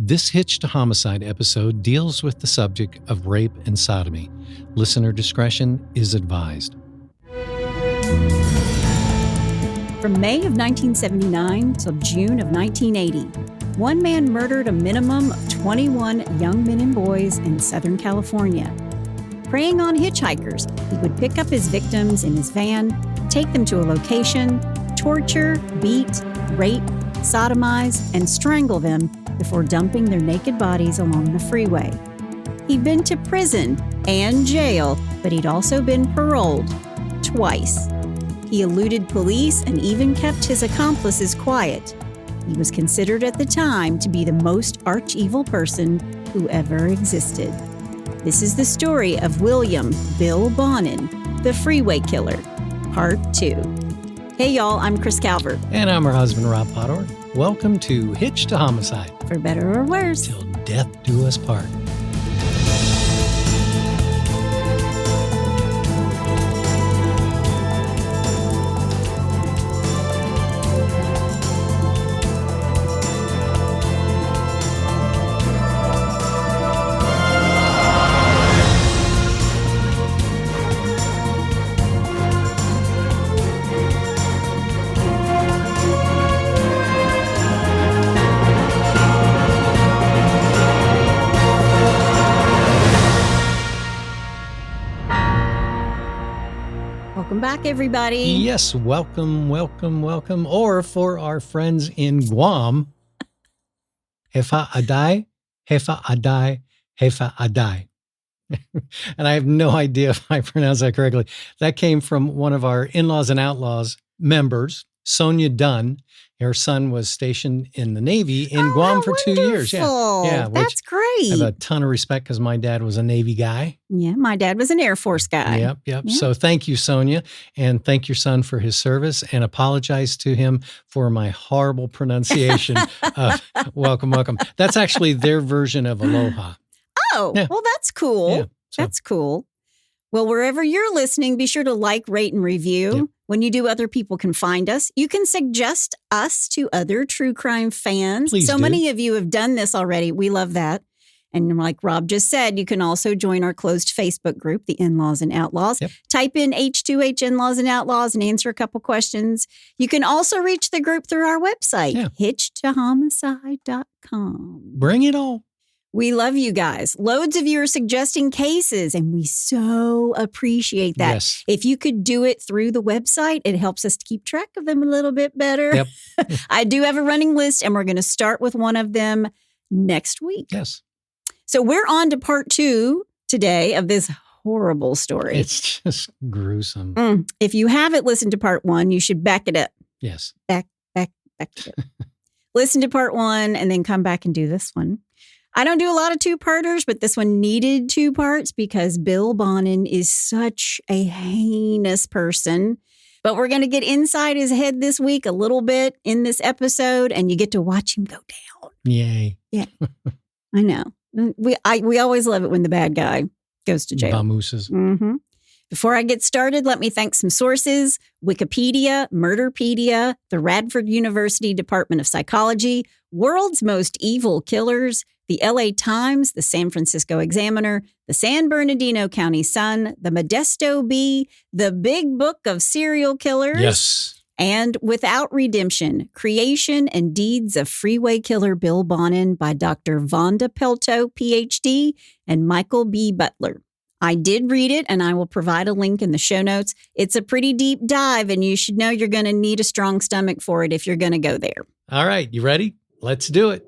This Hitched Homicide episode deals with the subject of rape and sodomy. Listener discretion is advised. From May of 1979 till June of 1980, one man murdered a minimum of 21 young men and boys in Southern California. Preying on hitchhikers, he would pick up his victims in his van, take them to a location, torture, beat, rape, sodomize, and strangle them before dumping their naked bodies along the freeway. He'd been to prison and jail, but he'd also been paroled twice. He eluded police and even kept his accomplices quiet. He was considered at the time to be the most arch-evil person who ever existed. This is the story of William Bill Bonin, the Freeway Killer, Part 2. Hey y'all, I'm Chris Calvert. And I'm her husband, Rob Potter. Welcome to Hitched to Homicide. For better or worse. Till death do us part. Welcome back, everybody. Yes, welcome. Or for our friends in Guam, Hefa Adai, Hefa Adai, Hefa Adai. And I have no idea if I pronounced that correctly. That came from one of our In-Laws and Outlaws members, Sonia Dunn. Her son was stationed in the Navy in Guam for 2 years. Yeah, that's great. I have a ton of respect because my dad was a Navy guy. Yeah, my dad was an Air Force guy. Yep. Yeah. So thank you, Sonia, and thank your son for his service, and apologize to him for my horrible pronunciation of welcome. That's actually their version of aloha. Oh, Yeah. well, that's cool. Yeah, so- That's cool. Well, wherever you're listening, be sure to like, rate, and review. Yep. When you do, other people can find us. You can suggest us to other true crime fans. Please so do. many of you have done this already. We love that. And like Rob just said, you can also join our closed Facebook group, the In-Laws and Outlaws. Yep. Type in H2H In-Laws and Outlaws and answer a couple questions. You can also reach the group through our website, Yeah. hitchedtohomicide.com. Bring it all. We love you guys. Loads of you are suggesting cases, and we so appreciate that. Yes. If you could do it through the website, it helps us to keep track of them a little bit better. Yep. I do have a running list, and we're going to start with one of them next week. Yes. So we're on to part 2 today of this horrible story. It's just gruesome. If you haven't listened to part 1, you should back it up. Yes. Back it up. Listen to part 1 and then come back and do this one. I don't do a lot of two-parters, but this one needed 2 parts because Bill Bonin is such a heinous person. But we're going to get inside his head this week a little bit in this episode, and you get to watch him go down. Yay. Yeah, I know. We always love it when the bad guy goes to jail. Vamooses. Mm-hmm. Before I get started, let me thank some sources: Wikipedia, Murderpedia, the Radford University Department of Psychology, World's Most Evil Killers, the LA Times, the San Francisco Examiner, the San Bernardino County Sun, the Modesto Bee, the Big Book of Serial Killers. Yes. And Without Redemption, Creation and Deeds of Freeway Killer Bill Bonin by Dr. Vonda Pelto, Ph.D., and Michael B. Butler. I did read it, and I will provide a link in the show notes. It's a pretty deep dive, and you should know you're going to need a strong stomach for it if you're going to go there. All right. You ready? Let's do it.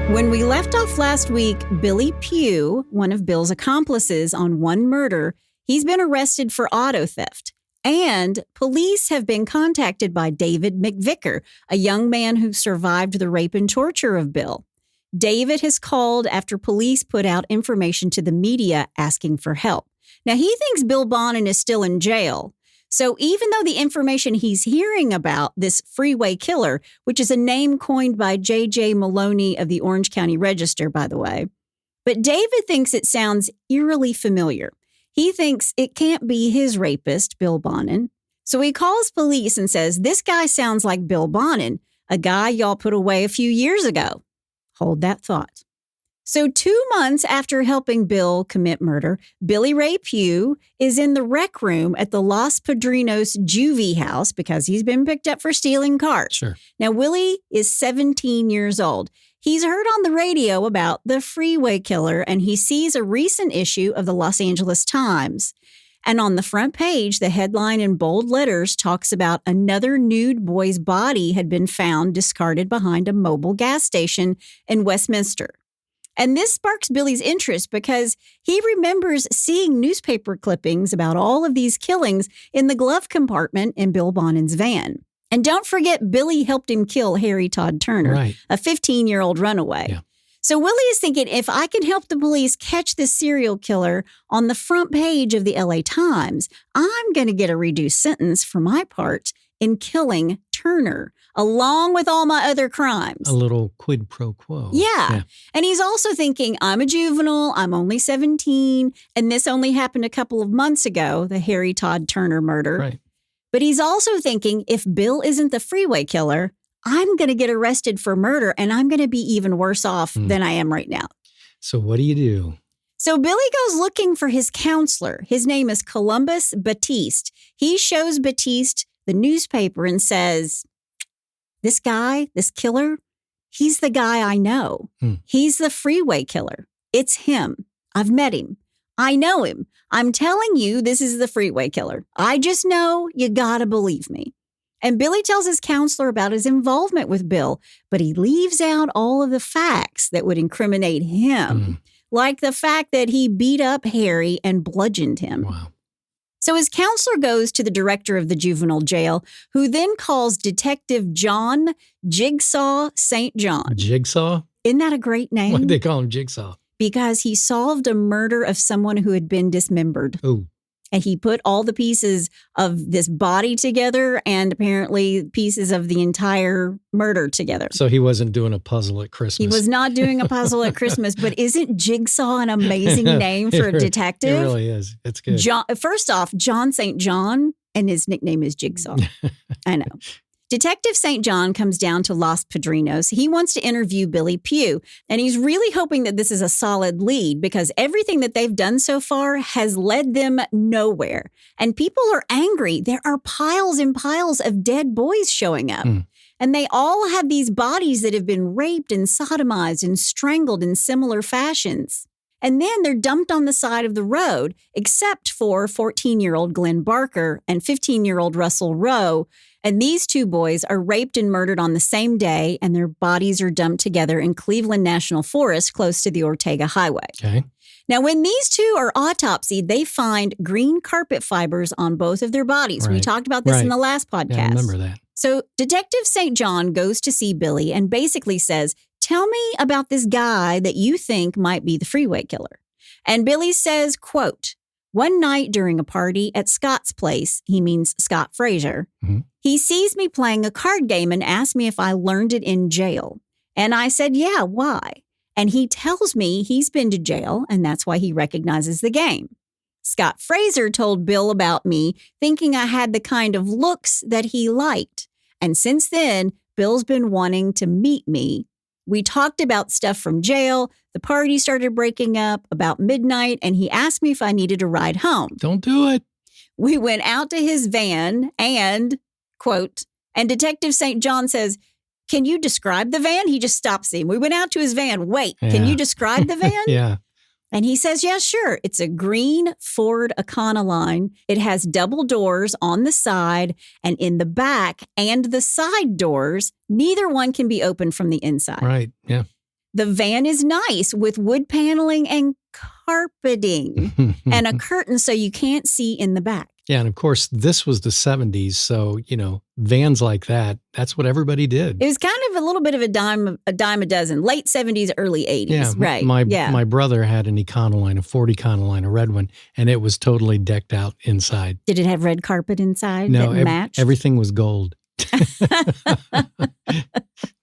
When we left off last week, Billy Pugh, one of Bill's accomplices on one murder, he's been arrested for auto theft. And police have been contacted by David McVicker, a young man who survived the rape and torture of Bill. David has called after police put out information to the media asking for help. Now, he thinks Bill Bonin is still in jail. So even though the information he's hearing about, this Freeway Killer, which is a name coined by J.J. Maloney of the Orange County Register, by the way, but David thinks it sounds eerily familiar. He thinks it can't be his rapist, Bill Bonin. So he calls police and says, "This guy sounds like Bill Bonin. a guy y'all put away a few years ago. Hold that thought. So 2 months after helping Bill commit murder, Billy Ray Pugh is in the rec room at the Los Padrinos juvie house because he's been picked up for stealing cars. Sure. Now, Willie is 17 years old. He's heard on the radio about the Freeway killer, and he sees a recent issue of the Los Angeles Times. And on the front page, the headline in bold letters talks about another nude boy's body had been found discarded behind a mobile gas station in Westminster. And this sparks Billy's interest because he remembers seeing newspaper clippings about all of these killings in the glove compartment in Bill Bonin's van. And don't forget, Billy helped him kill Harry Todd Turner, Right. a 15-year-old runaway. Yeah. So Willie is thinking, if I can help the police catch this serial killer on the front page of the LA Times, I'm going to get a reduced sentence for my part in killing Turner, along with all my other crimes. A little quid pro quo. Yeah. And he's also thinking, I'm a juvenile, I'm only 17, and this only happened a couple of months ago, the Harry Todd Turner murder. Right. But he's also thinking, if Bill isn't the Freeway killer, I'm going to get arrested for murder, and I'm going to be even worse off than I am right now. So what do you do? So Billy goes looking for his counselor. His name is Columbus Batiste. He shows Batiste the newspaper and says, this guy, this killer, he's the guy I know. He's the Freeway killer. It's him. I've met him. I know him. I'm telling you, this is the Freeway killer. I just know you gotta believe me. And Billy tells his counselor about his involvement with Bill, but he leaves out all of the facts that would incriminate him, like the fact that he beat up Harry and bludgeoned him. Wow. So his counselor goes to the director of the juvenile jail, who then calls Detective John Jigsaw St. John. Jigsaw? Isn't that a great name? Why did they call him Jigsaw? Because he solved a murder of someone who had been dismembered. Oh. And he put all the pieces of this body together and apparently pieces of the entire murder together. So he wasn't doing a puzzle at Christmas. He was not doing a puzzle at Christmas, but isn't Jigsaw an amazing name for a detective? It really is. It's good. First off, John St. John, and his nickname is Jigsaw. I know. Detective St. John comes down to Los Padrinos. He wants to interview Billy Pugh, and he's really hoping that this is a solid lead because everything that they've done so far has led them nowhere. And people are angry. There are piles and piles of dead boys showing up. And they all have these bodies that have been raped and sodomized and strangled in similar fashions. And then they're dumped on the side of the road, except for 14-year-old Glenn Barker and 15-year-old Russell Rowe. And these two boys are raped and murdered on the same day, and their bodies are dumped together in Cleveland National Forest close to the Ortega Highway. Okay. Now, when these two are autopsied, they find green carpet fibers on both of their bodies. We Right. talked about this in Right. the last podcast. Yeah, I remember that. So Detective St. John goes to see Billy and basically says, tell me about this guy that you think might be the Freeway killer. And Billy says, quote, one night during a party at Scott's place, he means Scott Fraser, he sees me playing a card game and asks me if I learned it in jail. And I said, yeah, why? And he tells me he's been to jail and that's why he recognizes the game. Scott Fraser told Bill about me, thinking I had the kind of looks that he liked. And since then, Bill's been wanting to meet me. We talked about stuff from jail. The party started breaking up about midnight, and he asked me if I needed a ride home. Don't do it. We went out to his van and, quote, and Detective St. John says, can you describe the van? He just stops him. We went out to his van. Wait, can Yeah. you describe the van? Yeah. And he says, yeah, sure. It's a green Ford Econoline. It has double doors on the side and in the back and the side doors. Neither one can be opened from the inside. Right. Yeah. The van is nice with wood paneling and carpeting and a curtain so you can't see in the back. Yeah. And of course, this was the 70s. So, vans like that, that's what everybody did. It was kind of a little bit of a dime a dozen, late 70s, early 80s. Yeah. Right. My brother had an Econoline, a Ford Econoline, a red one, and it was totally decked out inside. Did it have red carpet inside No, that matched? everything was gold.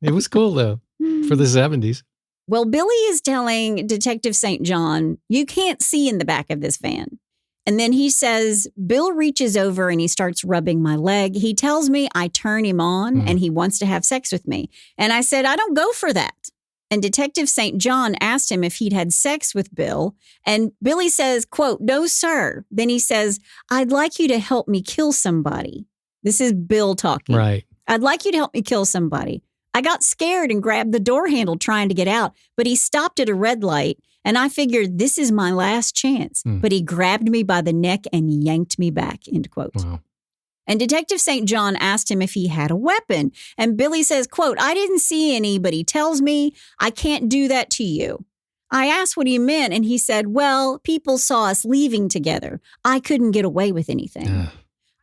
It was cool, though, for the 70s. Well, Billy is telling Detective St. John, you can't see in the back of this van. And then he says, Bill reaches over and he starts rubbing my leg. He tells me I turn him on and he wants to have sex with me. And I said, I don't go for that. And Detective St. John asked him if he'd had sex with Bill. And Billy says, quote, no, sir. Then he says, I'd like you to help me kill somebody. This is Bill talking. Right. I'd like you to help me kill somebody. I got scared and grabbed the door handle trying to get out, but he stopped at a red light. And I figured this is my last chance. But he grabbed me by the neck and yanked me back, end quote. Wow. And Detective St. John asked him if he had a weapon. And Billy says, quote, I didn't see any, but he tells me I can't do that to you. I asked what he meant, and he said, well, people saw us leaving together. I couldn't get away with anything.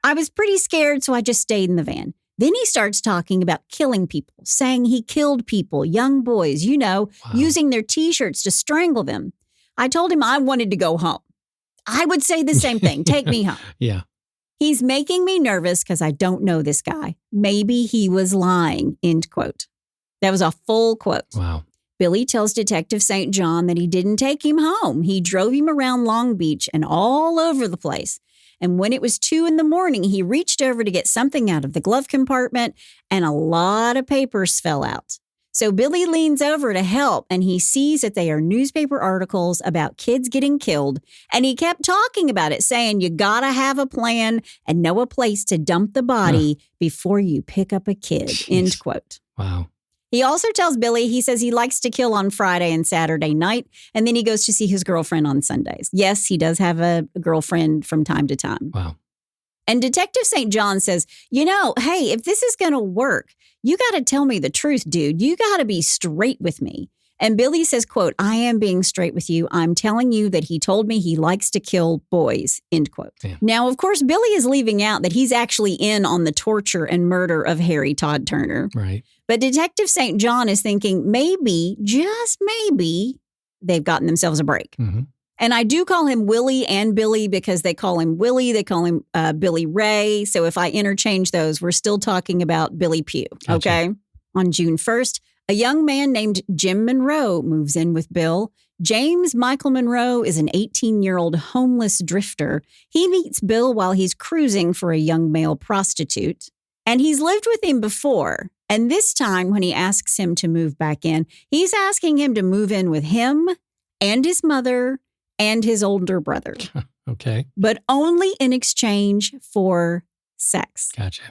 I was pretty scared, so I just stayed in the van. Then he starts talking about killing people, saying he killed people, young boys, using their T-shirts to strangle them. I told him I wanted to go home. I would say the same thing. Take me home. Yeah. He's making me nervous because I don't know this guy. Maybe he was lying, end quote. That was a full quote. Wow. Billy tells Detective St. John that he didn't take him home. He drove him around Long Beach and all over the place. And when it was 2 a.m, he reached over to get something out of the glove compartment and a lot of papers fell out. So Billy leans over to help and he sees that they are newspaper articles about kids getting killed. And he kept talking about it, saying you gotta have a plan and know a place to dump the body before you pick up a kid, end quote. Wow. He also tells Billy, he says he likes to kill on Friday and Saturday night, and then he goes to see his girlfriend on Sundays. Yes, he does have a girlfriend from time to time. Wow. And Detective St. John says, hey, if this is going to work, you got to tell me the truth, dude. You got to be straight with me. And Billy says, quote, I am being straight with you. I'm telling you that he told me he likes to kill boys, end quote. Yeah. Now, of course, Billy is leaving out that he's actually in on the torture and murder of Harry Todd Turner. Right. But Detective St. John is thinking maybe, just maybe, they've gotten themselves a break. Mm-hmm. And I do call him Willie and Billy because they call him Willie. They call him Billy Ray. So if I interchange those, we're still talking about Billy Pugh. Gotcha. Okay. On June 1st, a young man named Jim Monroe moves in with Bill. James Michael Monroe is an 18-year-old homeless drifter. He meets Bill while he's cruising for a young male prostitute. And he's lived with him before. And this time when he asks him to move back in, he's asking him to move in with him and his mother and his older brother. Okay. But only in exchange for sex. Gotcha.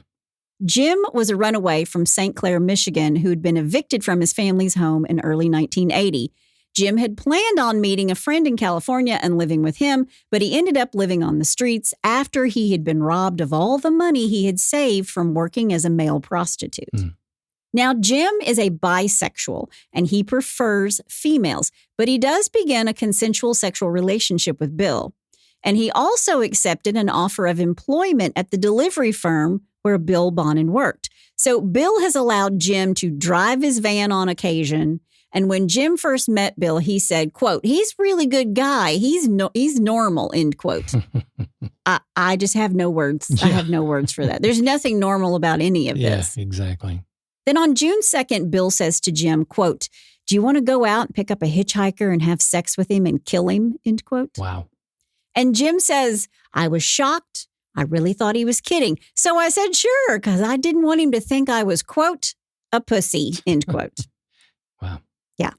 Jim was a runaway from St. Clair, Michigan, who'd been evicted from his family's home in early 1980. Jim had planned on meeting a friend in California and living with him, but he ended up living on the streets after he had been robbed of all the money he had saved from working as a male prostitute. Now, Jim is a bisexual, and he prefers females, but he does begin a consensual sexual relationship with Bill. And he also accepted an offer of employment at the delivery firm where Bill Bonin worked. So Bill has allowed Jim to drive his van on occasion. And when Jim first met Bill, he said, quote, he's a really good guy. He's normal, end quote. I just have no words. Yeah. I have no words for that. There's nothing normal about any of this. Yeah, exactly. Then on June 2nd, Bill says to Jim, quote, do you want to go out and pick up a hitchhiker and have sex with him and kill him, end quote? Wow. And Jim says, I was shocked. I really thought he was kidding. So I said, sure, because I didn't want him to think I was, quote, a pussy, end quote. Wow. Yeah.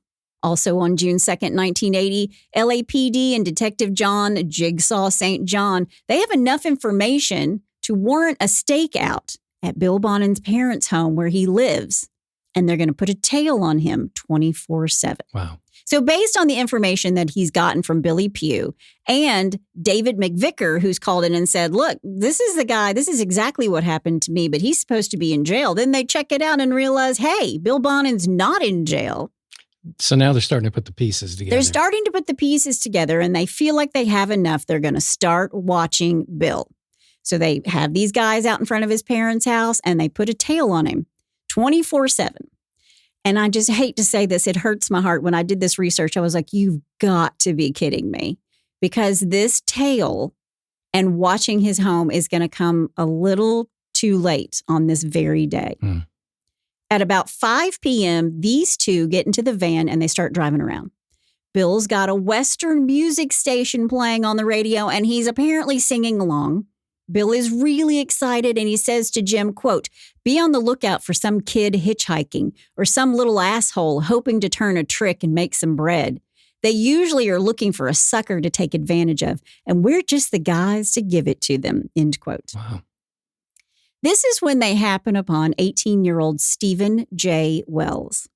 Also on June 2nd, 1980, LAPD and Detective John Jigsaw St. John, they have enough information to warrant a stakeout at Bill Bonin's parents' home where he lives. And they're going to put a tail on him 24/7. Wow. So based on the information that he's gotten from Billy Pugh and David McVicker, who's called in and said, look, this is the guy, this is exactly what happened to me, but he's supposed to be in jail. Then they check it out and realize, hey, Bill Bonin's not in jail. So now they're starting to put the pieces together. They're starting to put the pieces together and they feel like they have enough. They're going to start watching Bill. So they have these guys out in front of his parents' house and they put a tail on him 24/7. And I just hate to say this. It hurts my heart. When I did this research, I was like, you've got to be kidding me. Because this tail and watching his home is going to come a little too late on this very day. At about 5 p.m., these two get into the van and they start driving around. Bill's got a Western music station playing on the radio, and he's apparently singing along. Bill is really excited, and he says to Jim, quote, "Be on the lookout for some kid hitchhiking or some little asshole hoping to turn a trick and make some bread. They usually are looking for a sucker to take advantage of, and we're just the guys to give it to them," end quote. Wow. This is when they happen upon 18-year-old Stephen J. Wells.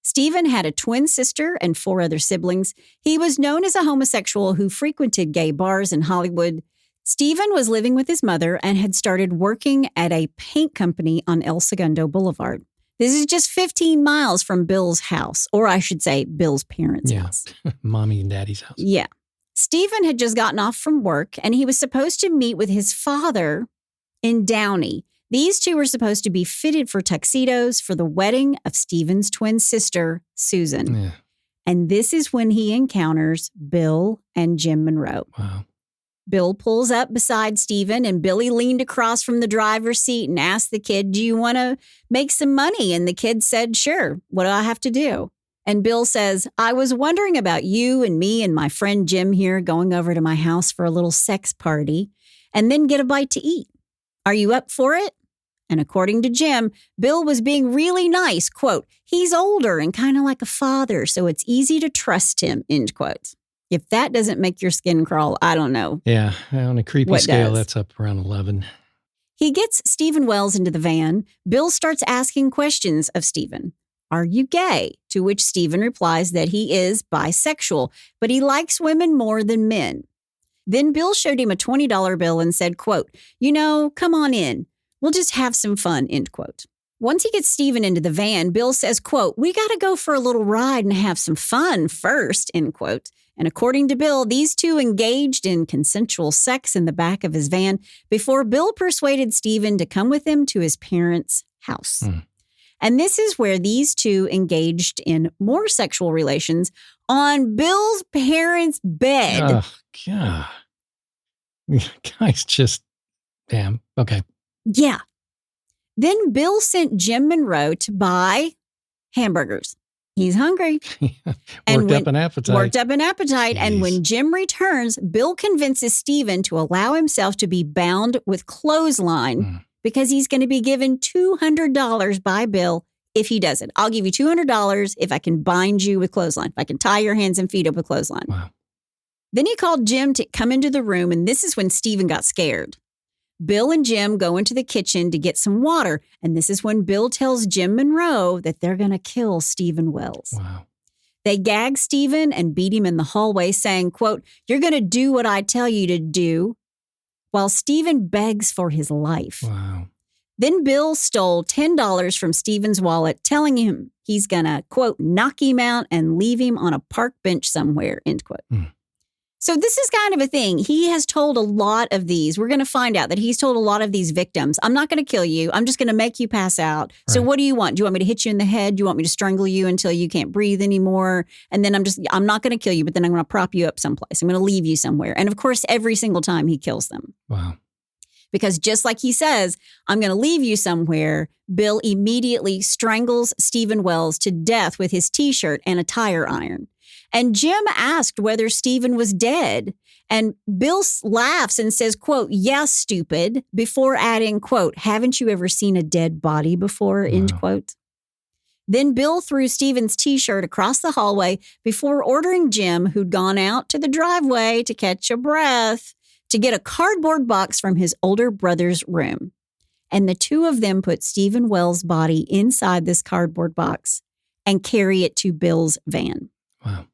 Stephen had a twin sister and 4 other siblings. He was known as a homosexual who frequented gay bars in Hollywood. Stephen was living with his mother and had started working at a paint company on El Segundo Boulevard. This is just 15 miles from Bill's house, or I should say Bill's parents' house. Mommy and daddy's house. Yeah. Stephen had just gotten off from work, and he was supposed to meet with his father in Downey. These two were supposed to be fitted for tuxedos for the wedding of Stephen's twin sister, Susan. Yeah. And this is when he encounters Bill and Jim Monroe. Wow. Bill pulls up beside Stephen, and Billy leaned across from the driver's seat and asked the kid, "Do you want to make some money?" And the kid said, "Sure. What do I have to do?" And Bill says, "I was wondering about you and me and my friend Jim here going over to my house for a little sex party and then get a bite to eat. Are you up for it?" And according to Jim, Bill was being really nice. Quote, "He's older and kind of like a father, so it's easy to trust him," end quote. If that doesn't make your skin crawl, I don't know. Yeah, on a creepy What scale, does? that's up around 11. He gets Stephen Wells into the van. Bill starts asking questions of Stephen. "Are you gay?" To which Stephen replies that he is bisexual, but he likes women more than men. Then Bill showed him a $20 bill and said, quote, "Come on in. We'll just have some fun," end quote. Once he gets Stephen into the van, Bill says, quote, "We got to go for a little ride and have some fun first," end quote. And according to Bill, these two engaged in consensual sex in the back of his van before Bill persuaded Stephen to come with him to his parents' house. And this is where these two engaged in more sexual relations on Bill's parents' bed. Oh, God. Guys, just, damn. Okay. Yeah. Then Bill sent Jim Monroe to buy hamburgers. He's hungry. Worked up an appetite. Jeez. And Jeez. when Jim returns, Bill convinces Stephen to allow himself to be bound with clothesline because he's going to be given $200 by Bill if he does it. "I'll give you $200 if I can bind you with clothesline, if I can tie your hands and feet up with clothesline." Wow. Then he called Jim to come into the room, and this is when Stephen got scared. Bill and Jim go into the kitchen to get some water, and this is when Bill tells Jim Monroe that they're going to kill Stephen Wells. Wow. They gag Stephen and beat him in the hallway, saying, quote, "You're going to do what I tell you to do," while Stephen begs for his life. Wow. Then Bill stole $10 from Stephen's wallet, telling him he's going to, quote, "knock him out and leave him on a park bench somewhere," end quote. So this is kind of a thing. He has told a lot of these. We're going to find out that he's told a lot of these victims, "I'm not going to kill you. I'm just going to make you pass out. So Right. what do you want? Do you want me to hit you in the head? Do you want me to strangle you until you can't breathe anymore? And then I'm not going to kill you, but then I'm going to prop you up someplace. I'm going to leave you somewhere." And of course, every single time he kills them. Wow. Because just like he says, "I'm going to leave you somewhere," Bill immediately strangles Stephen Wells to death with his T-shirt and a tire iron. And Jim asked whether Stephen was dead. And Bill laughs and says, quote, "Yeah, stupid," before adding, quote, "Haven't you ever seen a dead body before," end quote. Then Bill threw Stephen's T-shirt across the hallway before ordering Jim, who'd gone out to the driveway to catch a breath, to get a cardboard box from his older brother's room. And the two of them put Stephen Wells' body inside this cardboard box and carry it to Bill's van. Wow.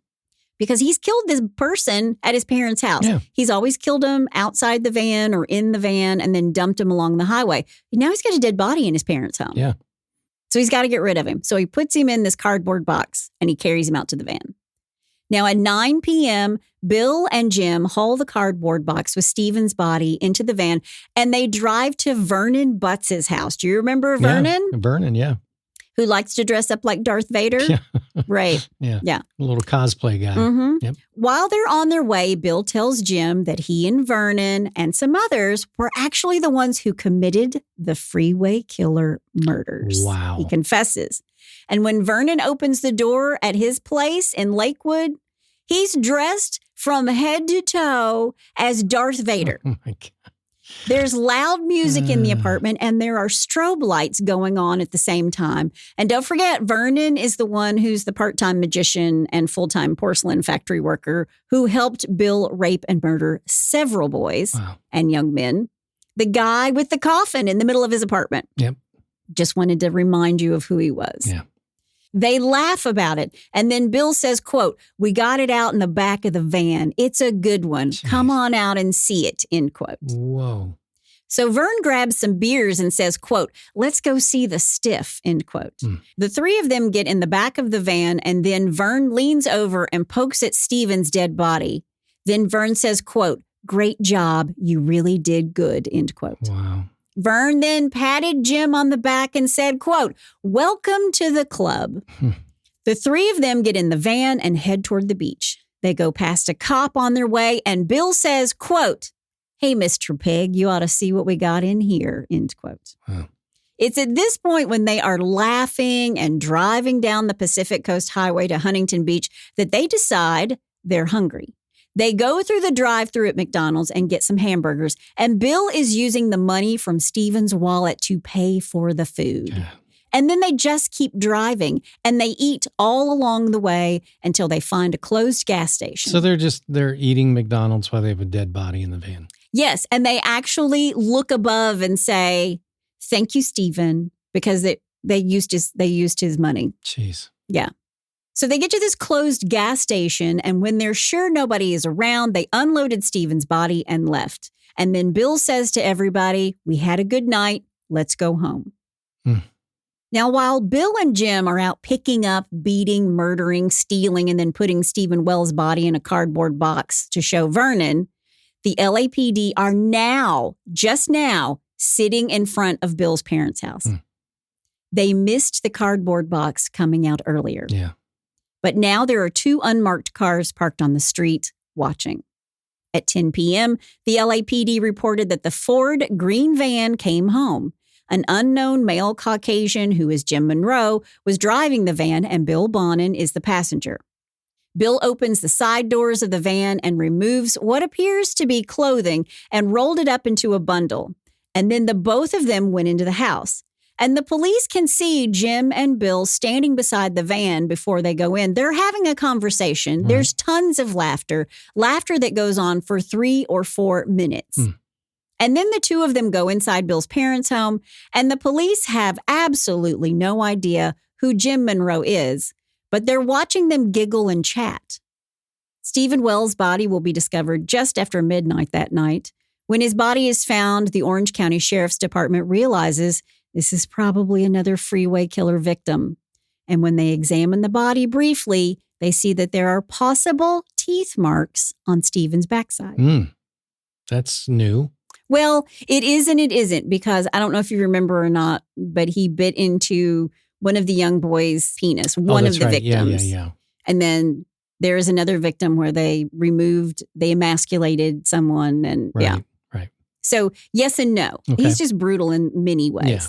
Because he's killed this person at his parents' house. Yeah. He's always killed him outside the van or in the van and then dumped him along the highway. Now he's got a dead body in his parents' home. Yeah. So he's got to get rid of him. So he puts him in this cardboard box and he carries him out to the van. Now at 9 p.m., Bill and Jim haul the cardboard box with Stephen's body into the van and they drive to Vernon Butts' house. Do you remember Vernon? Yeah. Vernon, yeah. Who likes to dress up like Darth Vader? Yeah. Right. Yeah. Yeah. A little cosplay guy. Mm-hmm. Yep. While they're on their way, Bill tells Jim that he and Vernon and some others were actually the ones who committed the Freeway killer murders. Wow. He confesses. And when Vernon opens the door at his place in Lakewood, He's dressed from head to toe as Darth Vader. Oh my God. There's loud music in the apartment, and there are strobe lights going on at the same time. And don't forget, Vernon is the one who's the part-time magician and full-time porcelain factory worker who helped Bill rape and murder several boys and young men. The guy with the coffin in the middle of his apartment. Yep. Just wanted to remind you of who he was. Yeah. They laugh about it. And then Bill says, quote, "We got it out in the back of the van. It's a good one. Jeez. Come on out and see it," end quote. Whoa. So Vern grabs some beers and says, quote, "Let's go see the stiff," end quote. The three of them get in the back of the van, and then Vern leans over and pokes at Stephen's dead body. Then Vern says, quote, "Great job. You really did good," end quote. Wow. Vern then patted Jim on the back and said, quote, "Welcome to the club." The three of them get in the van and head toward the beach. They go past a cop on their way, and Bill says, quote, "Hey, Mr. Pig, you ought to see what we got in here," end quote. Wow. It's at this point when they are laughing and driving down the Pacific Coast Highway to Huntington Beach that they decide they're hungry. They go through the drive-thru at McDonald's and get some hamburgers, and Bill is using the money from Stephen's wallet to pay for the food. Yeah. And then they just keep driving, and they eat all along the way until they find a closed gas station. So they're eating McDonald's while they have a dead body in the van. Yes, and they actually look above and say, "Thank you, Stephen," because they used his money. Jeez. Yeah. So they get to this closed gas station, and when they're sure nobody is around, they unloaded Stephen's body and left. And then Bill says to everybody, "We had a good night. Let's go home." Now, while Bill and Jim are out picking up, beating, murdering, stealing, and then putting Stephen Wells' body in a cardboard box to show Vernon, the LAPD are just now, sitting in front of Bill's parents' house. They missed the cardboard box coming out earlier. Yeah. But now there are two unmarked cars parked on the street watching. At 10 p.m., the LAPD reported that the Ford green van came home. An unknown male Caucasian, who is Jim Monroe, was driving the van, and Bill Bonin is the passenger. Bill opens the side doors of the van and removes what appears to be clothing and rolled it up into a bundle. And then the both of them went into the house. And the police can see Jim and Bill standing beside the van before they go in. They're having a conversation. Right. There's tons of laughter that goes on for 3 or 4 minutes. And then the two of them go inside Bill's parents' home, and the police have absolutely no idea who Jim Monroe is, but they're watching them giggle and chat. Stephen Wells' body will be discovered just after midnight that night. When his body is found, the Orange County Sheriff's Department realizes this is probably another Freeway killer victim. And when they examine the body briefly, they see that there are possible teeth marks on Stephen's backside. That's new. Well, it is and it isn't, because I don't know if you remember or not, but he bit into one of the young boys' penis, one of the victims. Yeah. And then there is another victim where they emasculated someone, and Right. So yes and no. Okay. He's just brutal in many ways. Yeah.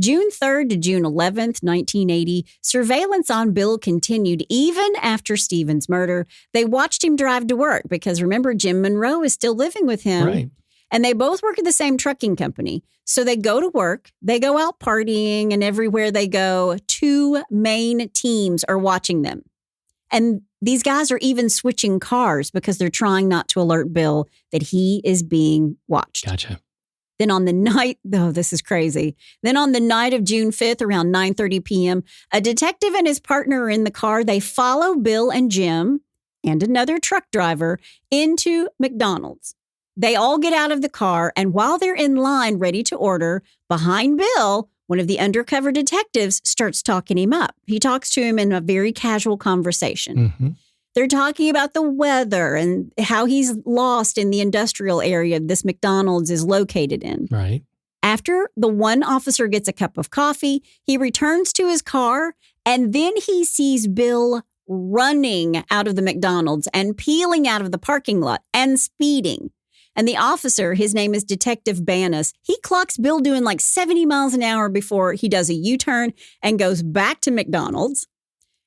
June 3rd to June 11th, 1980, surveillance on Bill continued even after Stephen's murder. They watched him drive to work because, remember, Jim Monroe is still living with him. Right. And they both work at the same trucking company. So they go to work, they go out partying, and everywhere they go, 2 main teams are watching them. And these guys are even switching cars because they're trying not to alert Bill that he is being watched. Gotcha. Then on the night, this is crazy. Then on the night of June 5th, around 9:30 p.m., a detective and his partner are in the car. They follow Bill and Jim and another truck driver into McDonald's. They all get out of the car, and while they're in line ready to order, behind Bill, one of the undercover detectives starts talking him up. He talks to him in a very casual conversation. They're talking about the weather and how he's lost in the industrial area this McDonald's is located in. Right. After the one officer gets a cup of coffee, he returns to his car, and then he sees Bill running out of the McDonald's and peeling out of the parking lot and speeding. And the officer, his name is Detective Banas, he clocks Bill doing like 70 miles an hour before he does a U-turn and goes back to McDonald's.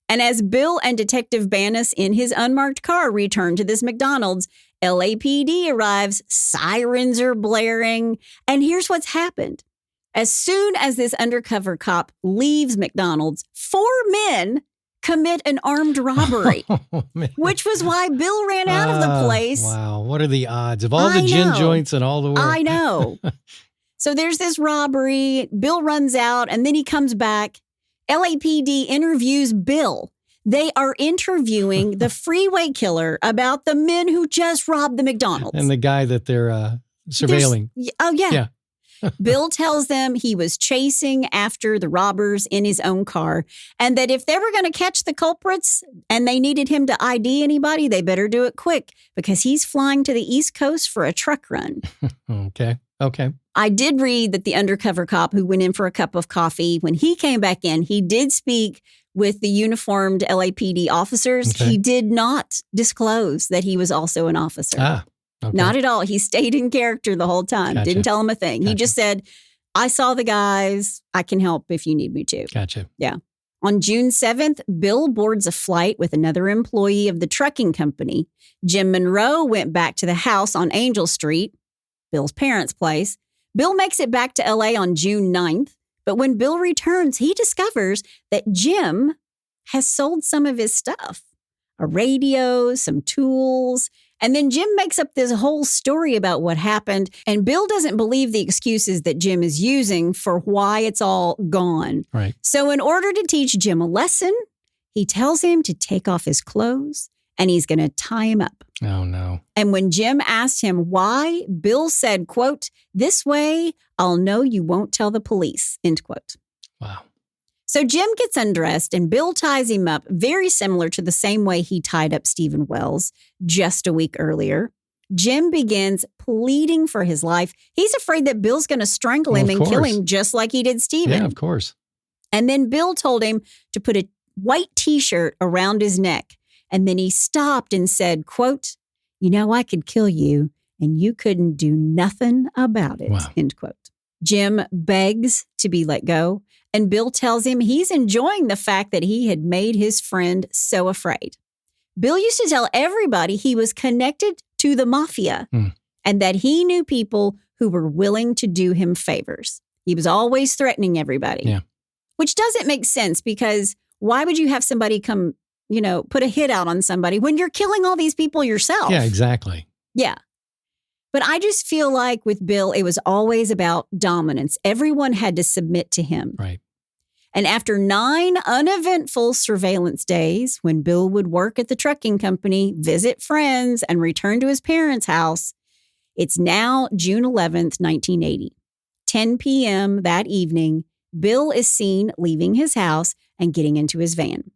And as Bill and Detective Bannis in his unmarked car return to this McDonald's, LAPD arrives, sirens are blaring, and here's what's happened. As soon as this undercover cop leaves McDonald's, 4 men commit an armed robbery, which was why Bill ran out of the place. Wow, what are the odds of all the gin joints and all the work? I know. So there's this robbery. Bill runs out, and then he comes back. LAPD interviews Bill. They are interviewing the Freeway killer about the men who just robbed the McDonald's. And the guy that they're surveilling. Oh, yeah. Yeah. Bill tells them he was chasing after the robbers in his own car, and that if they were going to catch the culprits and they needed him to ID anybody, they better do it quick because he's flying to the East Coast for a truck run. Okay. I did read that the undercover cop who went in for a cup of coffee, when he came back in, he did speak with the uniformed LAPD officers. Okay. He did not disclose that he was also an officer. Okay. Not at all. He stayed in character the whole time. Gotcha. Didn't tell him a thing. Gotcha. He just said, I saw the guys. I can help if you need me to. Gotcha. Yeah. On June 7th, Bill boards a flight with another employee of the trucking company. Jim Monroe went back to the house on Angel Street, Bill's parents' place. Bill makes it back to LA on June 9th. But when Bill returns, he discovers that Jim has sold some of his stuff, a radio, some tools. And then Jim makes up this whole story about what happened. And Bill doesn't believe the excuses that Jim is using for why it's all gone. Right. So in order to teach Jim a lesson, he tells him to take off his clothes and he's going to tie him up. Oh, no. And when Jim asked him why, Bill said, quote, "This way, I'll know you won't tell the police," end quote. Wow. So Jim gets undressed and Bill ties him up very similar to the same way he tied up Stephen Wells just a week earlier. Jim begins pleading for his life. He's afraid that Bill's going to strangle him and kill him just like he did Stephen. Yeah, of course. And then Bill told him to put a white T-shirt around his neck. And then he stopped and said, quote, "You know, I could kill you and you couldn't do nothing about it," Wow. end quote. Jim begs to be let go. And Bill tells him he's enjoying the fact that he had made his friend so afraid. Bill used to tell everybody he was connected to the mafia and that he knew people who were willing to do him favors. He was always threatening everybody, Yeah. which doesn't make sense because why would you have somebody come, put a hit out on somebody when you're killing all these people yourself? Yeah, exactly. Yeah. But I just feel like with Bill, it was always about dominance. Everyone had to submit to him. Right. And after 9 uneventful surveillance days, when Bill would work at the trucking company, visit friends, and return to his parents' house, it's now June 11th, 1980. 10 p.m. that evening, Bill is seen leaving his house and getting into his van.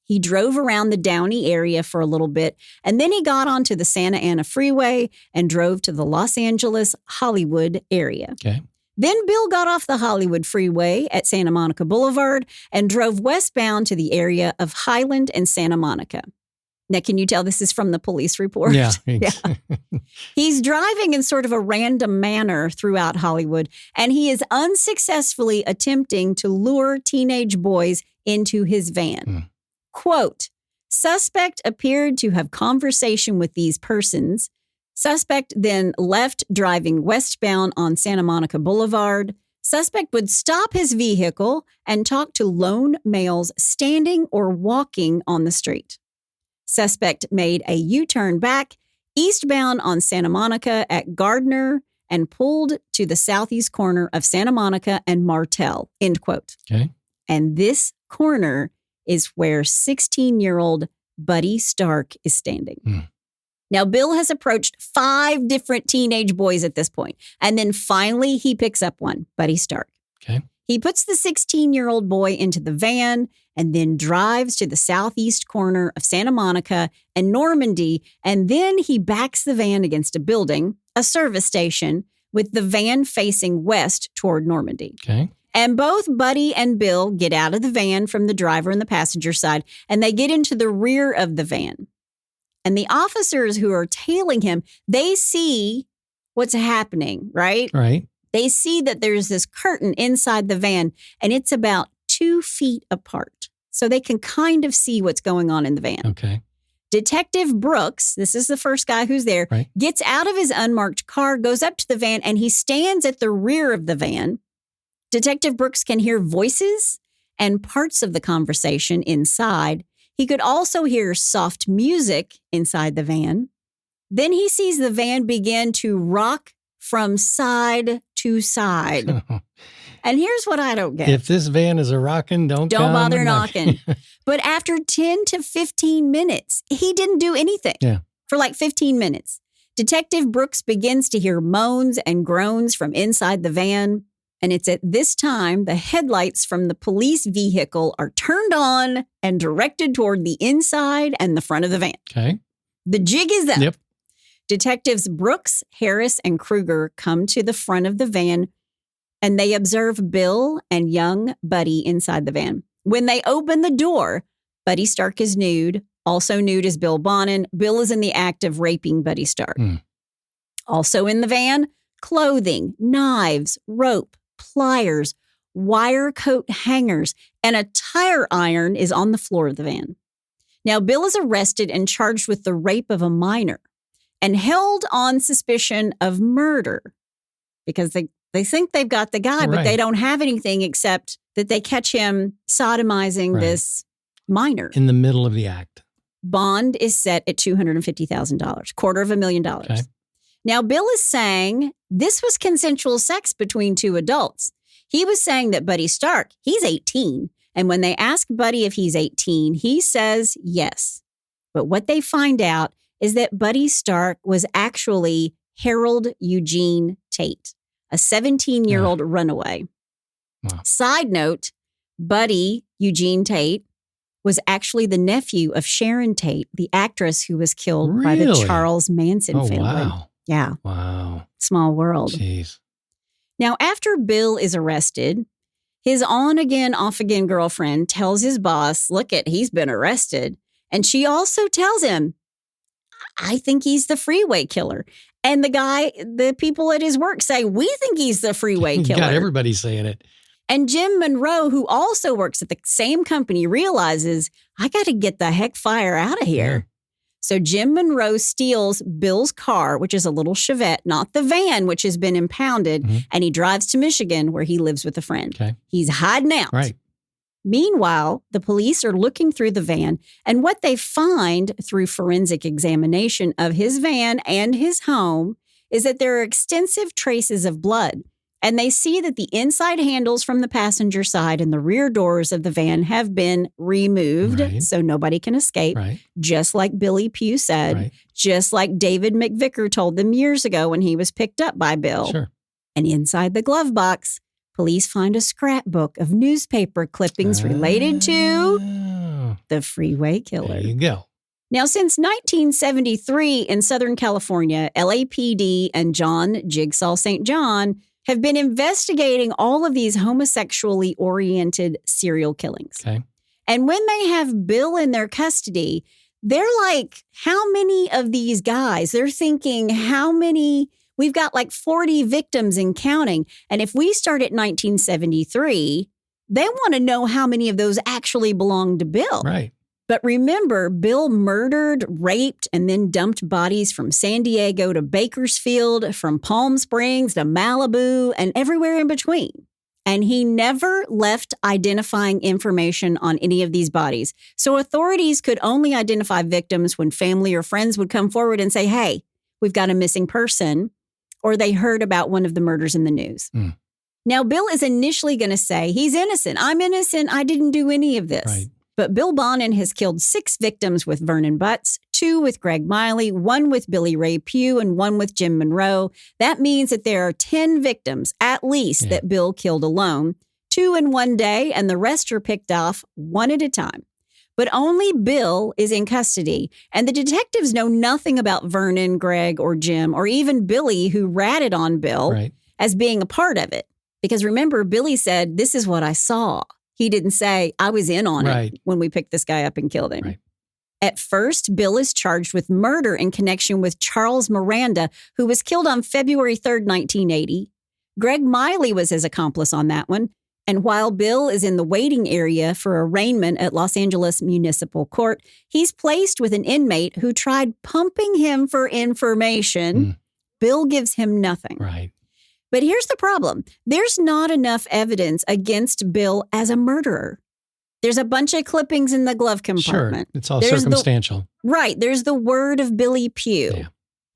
He drove around the Downey area for a little bit, and then he got onto the Santa Ana Freeway and drove to the Los Angeles, Hollywood area. Okay. Then Bill got off the Hollywood Freeway at Santa Monica Boulevard and drove westbound to the area of Highland and Santa Monica. Now, can you tell this is from the police report? Yeah. He's driving in sort of a random manner throughout Hollywood, and he is unsuccessfully attempting to lure teenage boys into his van. Quote, "Suspect appeared to have conversation with these persons. Suspect then left driving westbound on Santa Monica Boulevard. Suspect would stop his vehicle and talk to lone males standing or walking on the street. Suspect made a U-turn back eastbound on Santa Monica at Gardner and pulled to the southeast corner of Santa Monica and Martel," end quote. Okay. And this corner is where 16-year-old Buddy Stark is standing. Now, Bill has approached 5 different teenage boys at this point, and then finally he picks up one, Buddy Stark. Okay. He puts the 16-year-old boy into the van and then drives to the southeast corner of Santa Monica and Normandy, and then he backs the van against a building, a service station, with the van facing west toward Normandy. Okay. And both Buddy and Bill get out of the van from the driver and the passenger side, and they get into the rear of the van. And the officers who are tailing him, they see what's happening, right? Right. They see that there's this curtain inside the van, and it's about 2 feet apart. so they can kind of see what's going on in the van. Okay. Detective Brooks, this is the first guy who's there, Right. gets out of his unmarked car, goes up to the van, and he stands at the rear of the van. Detective Brooks can hear voices and parts of the conversation inside. He could also hear soft music inside the van. Then he sees the van begin to rock from side to side. And here's what I don't get. If this van is a rocking, don't bother knocking. But after 10 to 15 minutes, he didn't do anything for like 15 minutes. Detective Brooks begins to hear moans and groans from inside the van. And it's at this time the headlights from the police vehicle are turned on and directed toward the inside and the front of the van. Okay. The jig is up. Yep. Detectives Brooks, Harris, and Kruger come to the front of the van, and they observe Bill and young Buddy inside the van. When they open the door, Buddy Stark is nude. Also nude is Bill Bonin. Bill is in the act of raping Buddy Stark. Also in the van, clothing, knives, rope, pliers, wire coat hangers, and a tire iron is on the floor of the van. Now, Bill is arrested and charged with the rape of a minor and held on suspicion of murder because they think they've got the guy, but they don't have anything except that they catch him sodomizing this minor. In the middle of the act. Bond is set at $250,000, $250,000. Okay. Now, Bill is saying this was consensual sex between two adults. He was saying that Buddy Stark, he's 18. And when they ask Buddy if he's 18, he says yes. But what they find out is that Buddy Stark was actually Harold Eugene Tate, a 17-year-old runaway. Wow. Side note, Buddy Eugene Tate was actually the nephew of Sharon Tate, the actress who was killed by the Charles Manson family. Wow. Yeah. Wow. Small world. Jeez. Now, after Bill is arrested, his on-again, off-again girlfriend tells his boss, look he's been arrested. And she also tells him, I think he's the Freeway killer. And the people at his work say, we think he's the Freeway killer. Got everybody saying it. And Jim Monroe, who also works at the same company, realizes, I got to get the heck fire out of here. Yeah. So Jim Monroe steals Bill's car, which is a little Chevette, not the van, which has been impounded, and he drives to Michigan where he lives with a friend. Okay. He's hiding out. Right. Meanwhile, the police are looking through the van, and what they find through forensic examination of his van and his home is that there are extensive traces of blood. And they see that the inside handles from the passenger side and the rear doors of the van have been removed so nobody can escape, just like Billy Pugh said, just like David McVicker told them years ago when he was picked up by Bill. Sure. And inside the glove box, police find a scrapbook of newspaper clippings related to the Freeway killer. There you go. Now, since 1973 in Southern California, LAPD and John Jigsaw St. John have been investigating all of these homosexually oriented serial killings. Okay. And when they have Bill in their custody, they're like, how many of these guys? They're thinking, how many? We've got like 40 victims and counting. And if we start at 1973, they want to know how many of those actually belong to Bill. Right. But remember, Bill murdered, raped, and then dumped bodies from San Diego to Bakersfield, from Palm Springs to Malibu, and everywhere in between. And he never left identifying information on any of these bodies. So authorities could only identify victims when family or friends would come forward and say, hey, we've got a missing person, or they heard about one of the murders in the news. Now, Bill is initially going to say, he's innocent. I'm innocent. I didn't do any of this. Right. But Bill Bonin has killed 6 victims with Vernon Butts, 2 with Greg Miley, 1 with Billy Ray Pugh, and 1 with Jim Monroe. That means that there are 10 victims, at least, that Bill killed alone, 2 in one day, and the rest are picked off one at a time. But only Bill is in custody, and the detectives know nothing about Vernon, Greg, or Jim, or even Billy, who ratted on Bill as being a part of it. Because remember, Billy said, this is what I saw. He didn't say, I was in on it when we picked this guy up and killed him. At first, Bill is charged with murder in connection with Charles Miranda, who was killed on February 3rd, 1980. Greg Miley was his accomplice on that one. And while Bill is in the waiting area for arraignment at Los Angeles Municipal Court, he's placed with an inmate who tried pumping him for information. Bill gives him nothing. Right. But here's the problem. There's not enough evidence against Bill as a murderer. There's a bunch of clippings in the glove compartment. Sure. It's all circumstantial. Right. There's the word of Billy Pugh,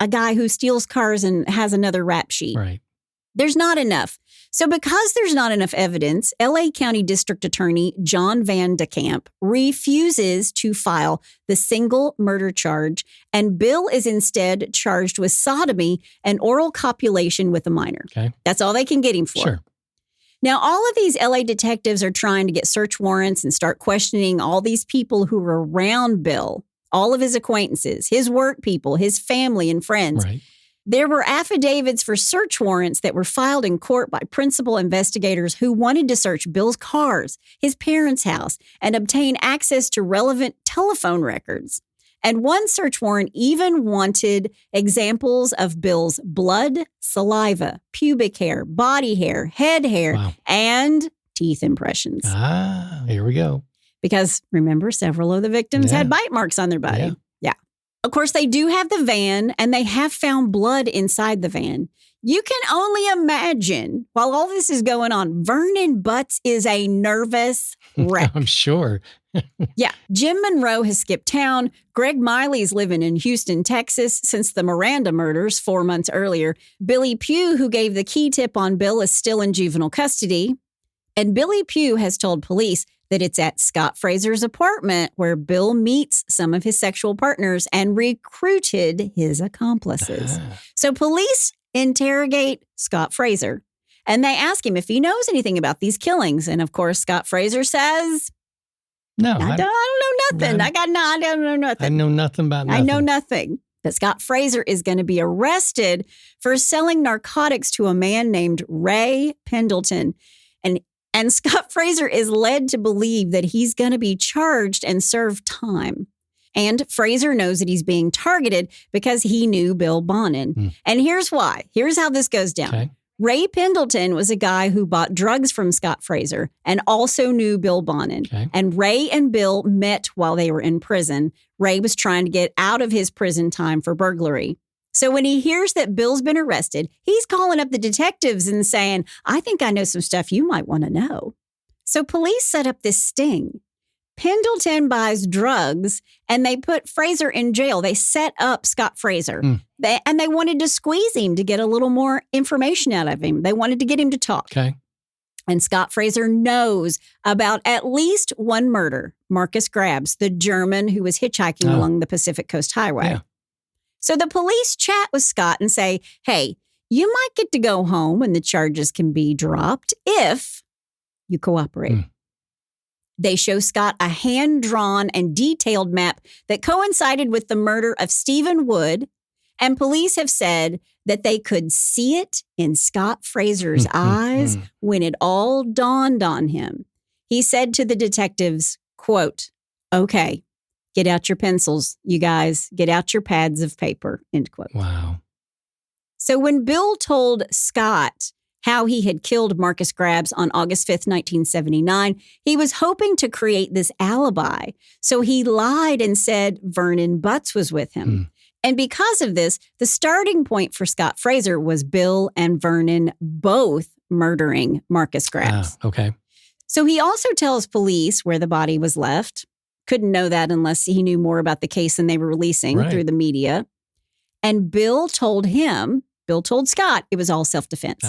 a guy who steals cars and has another rap sheet. Right. There's not enough. So because there's not enough evidence, LA County District Attorney John Van de Kamp refuses to file the single murder charge, and Bill is instead charged with sodomy and oral copulation with a minor. Okay. That's all they can get him for. Sure. Now, all of these LA detectives are trying to get search warrants and start questioning all these people who were around Bill, all of his acquaintances, his work people, his family and friends. Right. There were affidavits for search warrants that were filed in court by principal investigators who wanted to search Bill's cars, his parents' house, and obtain access to relevant telephone records. And one search warrant even wanted examples of Bill's blood, saliva, pubic hair, body hair, head hair, and teeth impressions. Here we go. Because remember, several of the victims had bite marks on their body. Yeah. Of course, they do have the van, and they have found blood inside the van. You can only imagine, while all this is going on, Vernon Butts is a nervous wreck. I'm sure. Yeah. Jim Monroe has skipped town. Greg Miley's living in Houston, Texas since the Miranda murders 4 months earlier. Billy Pugh, who gave the key tip on Bill, is still in juvenile custody. And Billy Pugh has told police that it's at Scott Fraser's apartment where Bill meets some of his sexual partners and recruited his accomplices. So police interrogate Scott Fraser, and they ask him if he knows anything about these killings. And of course, Scott Fraser says, No, I don't know nothing. I don't know nothing. I know nothing about nothing. I know nothing. But Scott Fraser is going to be arrested for selling narcotics to a man named Ray Pendleton. And Scott Fraser is led to believe that he's going to be charged and serve time. And Fraser knows that he's being targeted because he knew Bill Bonin. And here's why. Here's how this goes down. Okay. Ray Pendleton was a guy who bought drugs from Scott Fraser and also knew Bill Bonin. Okay. And Ray and Bill met while they were in prison. Ray was trying to get out of his prison time for burglary. So when he hears that Bill's been arrested, he's calling up the detectives and saying, I think I know some stuff you might want to know. So police set up this sting. Pendleton buys drugs and they put Fraser in jail. They set up Scott Fraser. They wanted to squeeze him to get a little more information out of him. They wanted to get him to talk. Okay. And Scott Fraser knows about at least one murder, Marcus Grabs, the German who was hitchhiking along the Pacific Coast Highway. Yeah. So the police chat with Scott and say, hey, you might get to go home and the charges can be dropped if you cooperate. They show Scott a hand-drawn and detailed map that coincided with the murder of Stephen Wood, and police have said that they could see it in Scott Fraser's eyes when it all dawned on him. He said to the detectives, quote, okay, get out your pencils, you guys. Get out your pads of paper, end quote. Wow. So when Bill told Scott how he had killed Marcus Grabs on August 5th, 1979, he was hoping to create this alibi. So he lied and said Vernon Butts was with him. And because of this, the starting point for Scott Fraser was Bill and Vernon both murdering Marcus Grabs. Okay. So he also tells police where the body was left. Couldn't know that unless he knew more about the case than they were releasing through the media. And Bill told Scott it was all self-defense.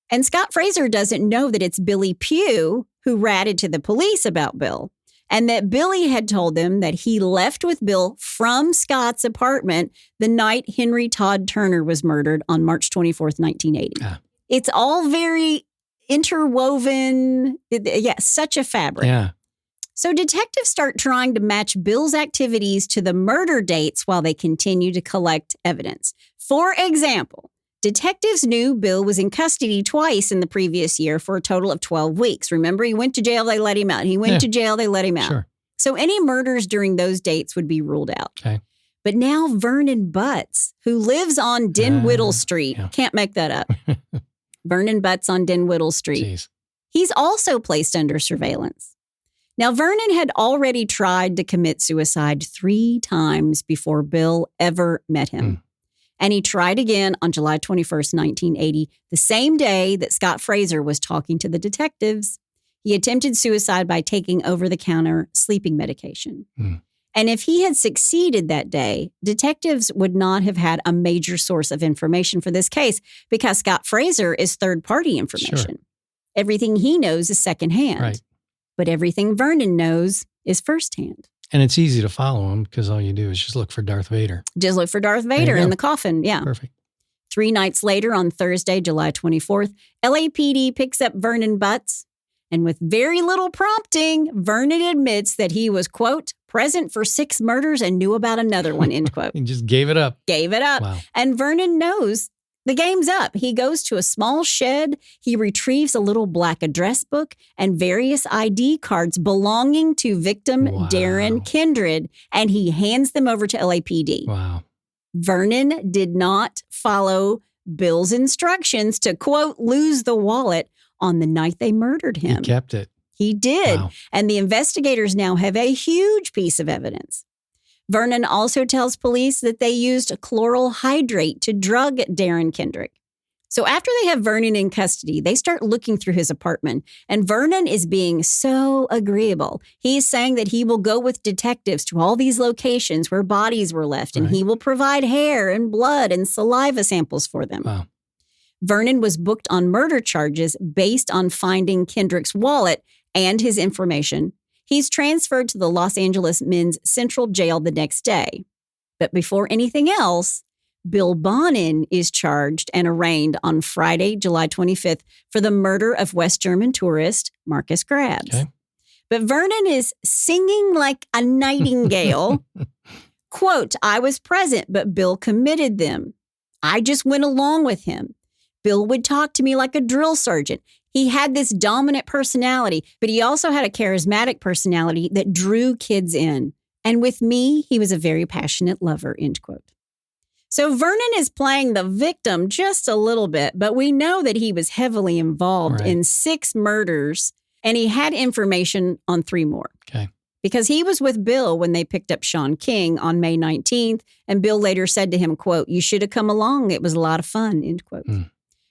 And Scott Fraser doesn't know that it's Billy Pugh who ratted to the police about Bill, and that Billy had told them that he left with Bill from Scott's apartment the night Henry Todd Turner was murdered on March 24th, 1980. It's all very interwoven. Such a fabric. Yeah. So detectives start trying to match Bill's activities to the murder dates while they continue to collect evidence. For example, detectives knew Bill was in custody twice in the previous year for a total of 12 weeks. Remember, he went to jail, they let him out. He went to jail, they let him out. Sure. So any murders during those dates would be ruled out. Okay. But now Vernon Butts, who lives on Dinwiddle Street, can't make that up. Vernon Butts on Dinwiddle Street. Jeez. He's also placed under surveillance. Now, Vernon had already tried to commit suicide 3 times before Bill ever met him. And he tried again on July 21st, 1980, the same day that Scott Fraser was talking to the detectives. He attempted suicide by taking over-the-counter sleeping medication. And if he had succeeded that day, detectives would not have had a major source of information for this case because Scott Fraser is third-party information. Sure. Everything he knows is secondhand. Right. But everything Vernon knows is firsthand. And it's easy to follow him because all you do is just look for Darth Vader. Just look for Darth Vader in the coffin. Yeah. Perfect. 3 nights later, on Thursday, July 24th, LAPD picks up Vernon Butts. And with very little prompting, Vernon admits that he was, quote, present for 6 murders and knew about another one, end quote. He just gave it up. Gave it up. Wow. And Vernon knows the game's up. He goes to a small shed. He retrieves a little black address book and various ID cards belonging to victim Darren Kindred, and he hands them over to LAPD. Wow. Vernon did not follow Bill's instructions to, quote, lose the wallet on the night they murdered him. He kept it. He did. Wow. And the investigators now have a huge piece of evidence. Vernon also tells police that they used chloral hydrate to drug Darren Kendrick. So after they have Vernon in custody, they start looking through his apartment, and Vernon is being so agreeable. He's saying that he will go with detectives to all these locations where bodies were left, and he will prove hair and blood and saliva samples for them. Wow. Vernon was booked on murder charges based on finding Kendrick's wallet and his information. He's transferred to the Los Angeles Men's Central Jail the next day. But before anything else, Bill Bonin is charged and arraigned on Friday, July 25th, for the murder of West German tourist Marcus Grabs. Okay. But Vernon is singing like a nightingale. Quote, I was present, but Bill committed them. I just went along with him. Bill would talk to me like a drill sergeant. He had this dominant personality, but he also had a charismatic personality that drew kids in. And with me, he was a very passionate lover, end quote. So Vernon is playing the victim just a little bit, but we know that he was heavily involved in 6 murders, and he had information on 3 more. Okay. Because he was with Bill when they picked up Sean King on May 19th, and Bill later said to him, quote, you should have come along. It was a lot of fun, end quote.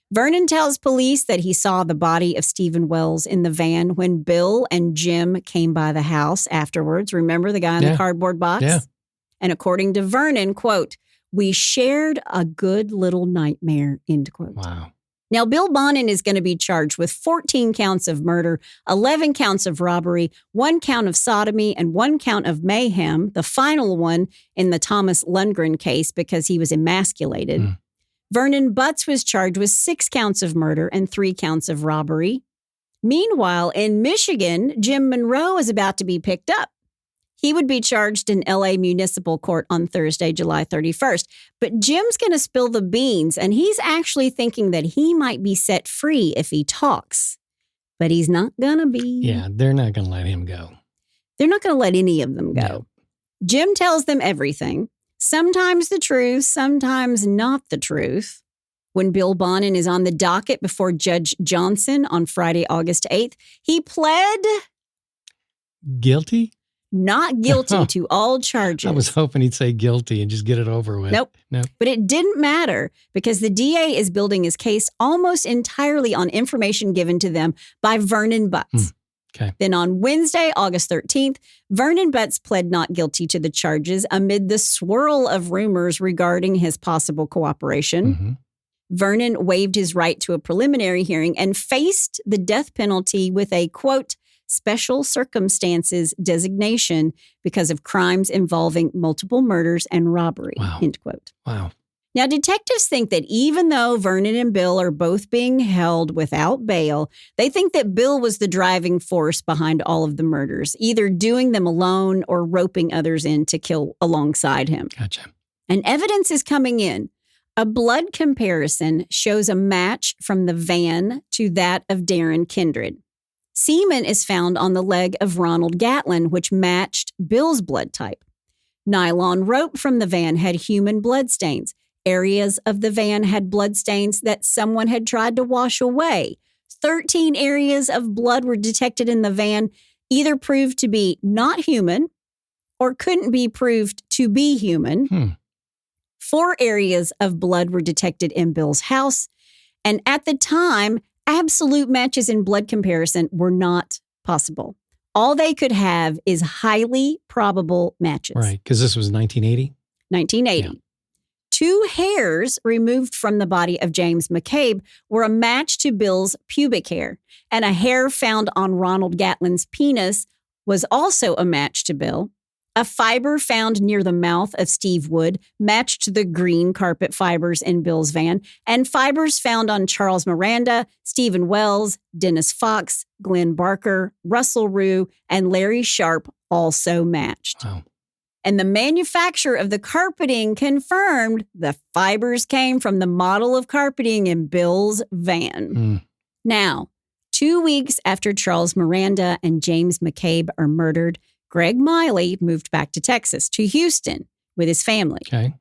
Vernon tells police that he saw the body of Stephen Wells in the van when Bill and Jim came by the house afterwards. Remember the guy in the cardboard box? Yeah. And according to Vernon, quote, we shared a good little nightmare, end quote. Wow. Now, Bill Bonin is going to be charged with 14 counts of murder, 11 counts of robbery, 1 count of sodomy, and 1 count of mayhem, the final one in the Thomas Lundgren case because he was emasculated. Vernon Butts was charged with 6 counts of murder and 3 counts of robbery. Meanwhile, in Michigan, Jim Monroe is about to be picked up. He would be charged in L.A. Municipal Court on Thursday, July 31st. But Jim's going to spill the beans, and he's actually thinking that he might be set free if he talks. But he's not going to be. Yeah, they're not going to let him go. They're not going to let any of them go. No. Jim tells them everything. Sometimes the truth, sometimes not the truth. When Bill Bonin is on the docket before Judge Johnson on Friday, August 8th, he pled guilty? Not guilty to all charges. I was hoping he'd say guilty and just get it over with. Nope. No. But it didn't matter because the DA is building his case almost entirely on information given to them by Vernon Butts. Okay. Then on Wednesday, August 13th, Vernon Butts pled not guilty to the charges amid the swirl of rumors regarding his possible cooperation. Vernon waived his right to a preliminary hearing and faced the death penalty with a, quote, special circumstances designation because of crimes involving multiple murders and robbery, end quote. Wow. Now, detectives think that even though Vernon and Bill are both being held without bail, they think that Bill was the driving force behind all of the murders, either doing them alone or roping others in to kill alongside him. Gotcha. And evidence is coming in. A blood comparison shows a match from the van to that of Darren Kindred. Semen is found on the leg of Ronald Gatlin, which matched Bill's blood type. Nylon rope from the van had human blood stains. Areas of the van had blood stains that someone had tried to wash away. 13 areas of blood were detected in the van, either proved to be not human or couldn't be proved to be human. 4 areas of blood were detected in Bill's house. And at the time, absolute matches in blood comparison were not possible. All they could have is highly probable matches. Right, because this was 1980? 1980. Yeah. 2 hairs removed from the body of James McCabe were a match to Bill's pubic hair, and a hair found on Ronald Gatlin's penis was also a match to Bill. A fiber found near the mouth of Steve Wood matched the green carpet fibers in Bill's van, and fibers found on Charles Miranda, Stephen Wells, Dennis Fox, Glenn Barker, Russell Rue, and Larry Sharp also matched. Wow. And the manufacturer of the carpeting confirmed the fibers came from the model of carpeting in Bill's van. Now, 2 weeks after Charles Miranda and James McCabe are murdered, Greg Miley moved back to Texas, to Houston, with his family. Okay.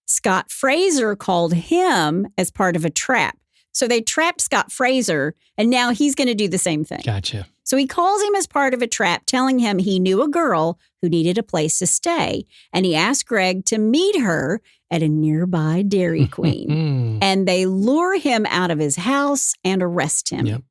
Scott Fraser called him as part of a trap. So they trapped Scott Fraser, and now he's going to do the same thing. Gotcha. So he calls him as part of a trap, telling him he knew a girl who needed a place to stay. And he asked Greg to meet her at a nearby Dairy Queen. And they lure him out of his house and arrest him. Yep.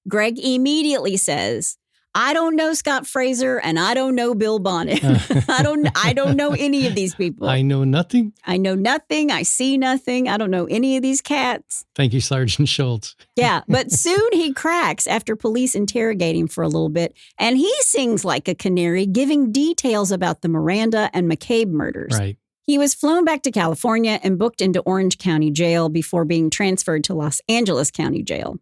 Greg immediately says, I don't know Scott Fraser and I don't know Bill Bonin. I don't know any of these people. I know nothing. I know nothing. I see nothing. I don't know any of these cats. Thank you, Sergeant Schultz. Yeah, but soon he cracks after police interrogate him for a little bit, and he sings like a canary, giving details about the Miranda and McCabe murders. Right. He was flown back to California and booked into Orange County Jail before being transferred to Los Angeles County Jail.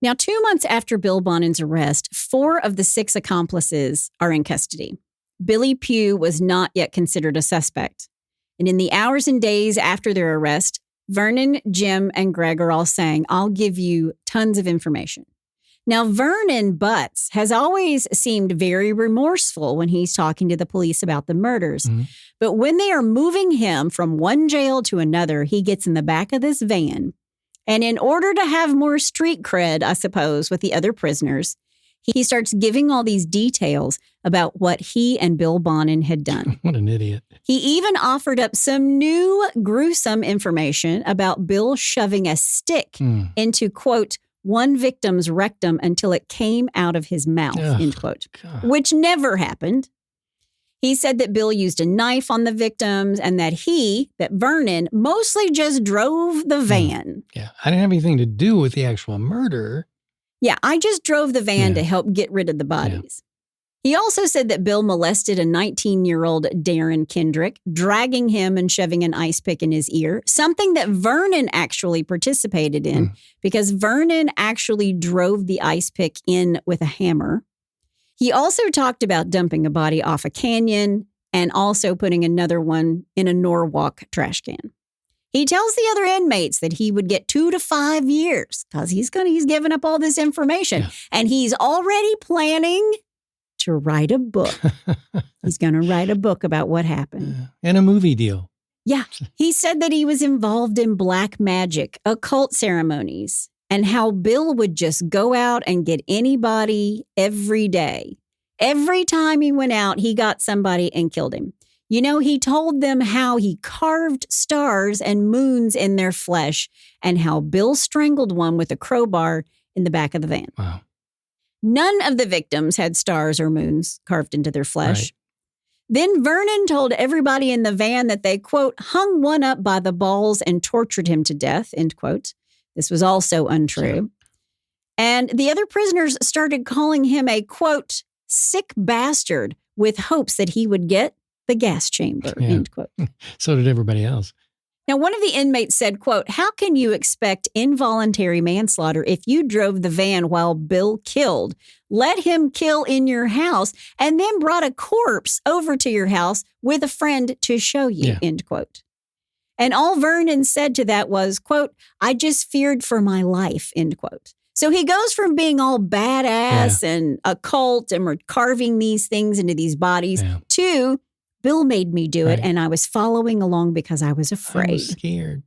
Now, 2 months after Bill Bonin's arrest, 4 of the 6 accomplices are in custody. Billy Pugh was not yet considered a suspect. And in the hours and days after their arrest, Vernon, Jim, and Greg are all saying, I'll give you tons of information. Now, Vernon Butts has always seemed very remorseful when he's talking to the police about the murders. But when they are moving him from one jail to another, he gets in the back of this van. And in order to have more street cred, I suppose, with the other prisoners, he starts giving all these details about what he and Bill Bonin had done. What an idiot. He even offered up some new gruesome information about Bill shoving a stick into, quote, one victim's rectum until it came out of his mouth, end quote, which never happened. He said that Bill used a knife on the victims and that Vernon, mostly just drove the van. Yeah, I didn't have anything to do with the actual murder. Yeah, I just drove the van to help get rid of the bodies. Yeah. He also said that Bill molested a 19-year-old Darren Kendrick, dragging him and shoving an ice pick in his ear, something that Vernon actually participated in because Vernon actually drove the ice pick in with a hammer. He also talked about dumping a body off a canyon and also putting another one in a Norwalk trash can. He tells the other inmates that he would get 2 to 5 years because he's giving up all this information. Yeah. And he's already planning to write a book. He's going to write a book about what happened. And a movie deal. Yeah. He said that he was involved in black magic, occult ceremonies, and how Bill would just go out and get anybody every day. Every time he went out, he got somebody and killed him. You know, he told them how he carved stars and moons in their flesh and how Bill strangled one with a crowbar in the back of the van. Wow. None of the victims had stars or moons carved into their flesh. Right. Then Vernon told everybody in the van that they, quote, hung one up by the balls and tortured him to death, end quote. This was also untrue. Sure. And the other prisoners started calling him a, quote, sick bastard with hopes that he would get the gas chamber, end quote. So did everybody else. Now, one of the inmates said, quote, how can you expect involuntary manslaughter if you drove the van while Bill killed, let him kill in your house, and then brought a corpse over to your house with a friend to show you, end quote. And all Vernon said to that was, quote, I just feared for my life, end quote. So he goes from being all badass and occult and we're carving these things into these bodies to Bill made me do it and I was following along because I was afraid. I was scared.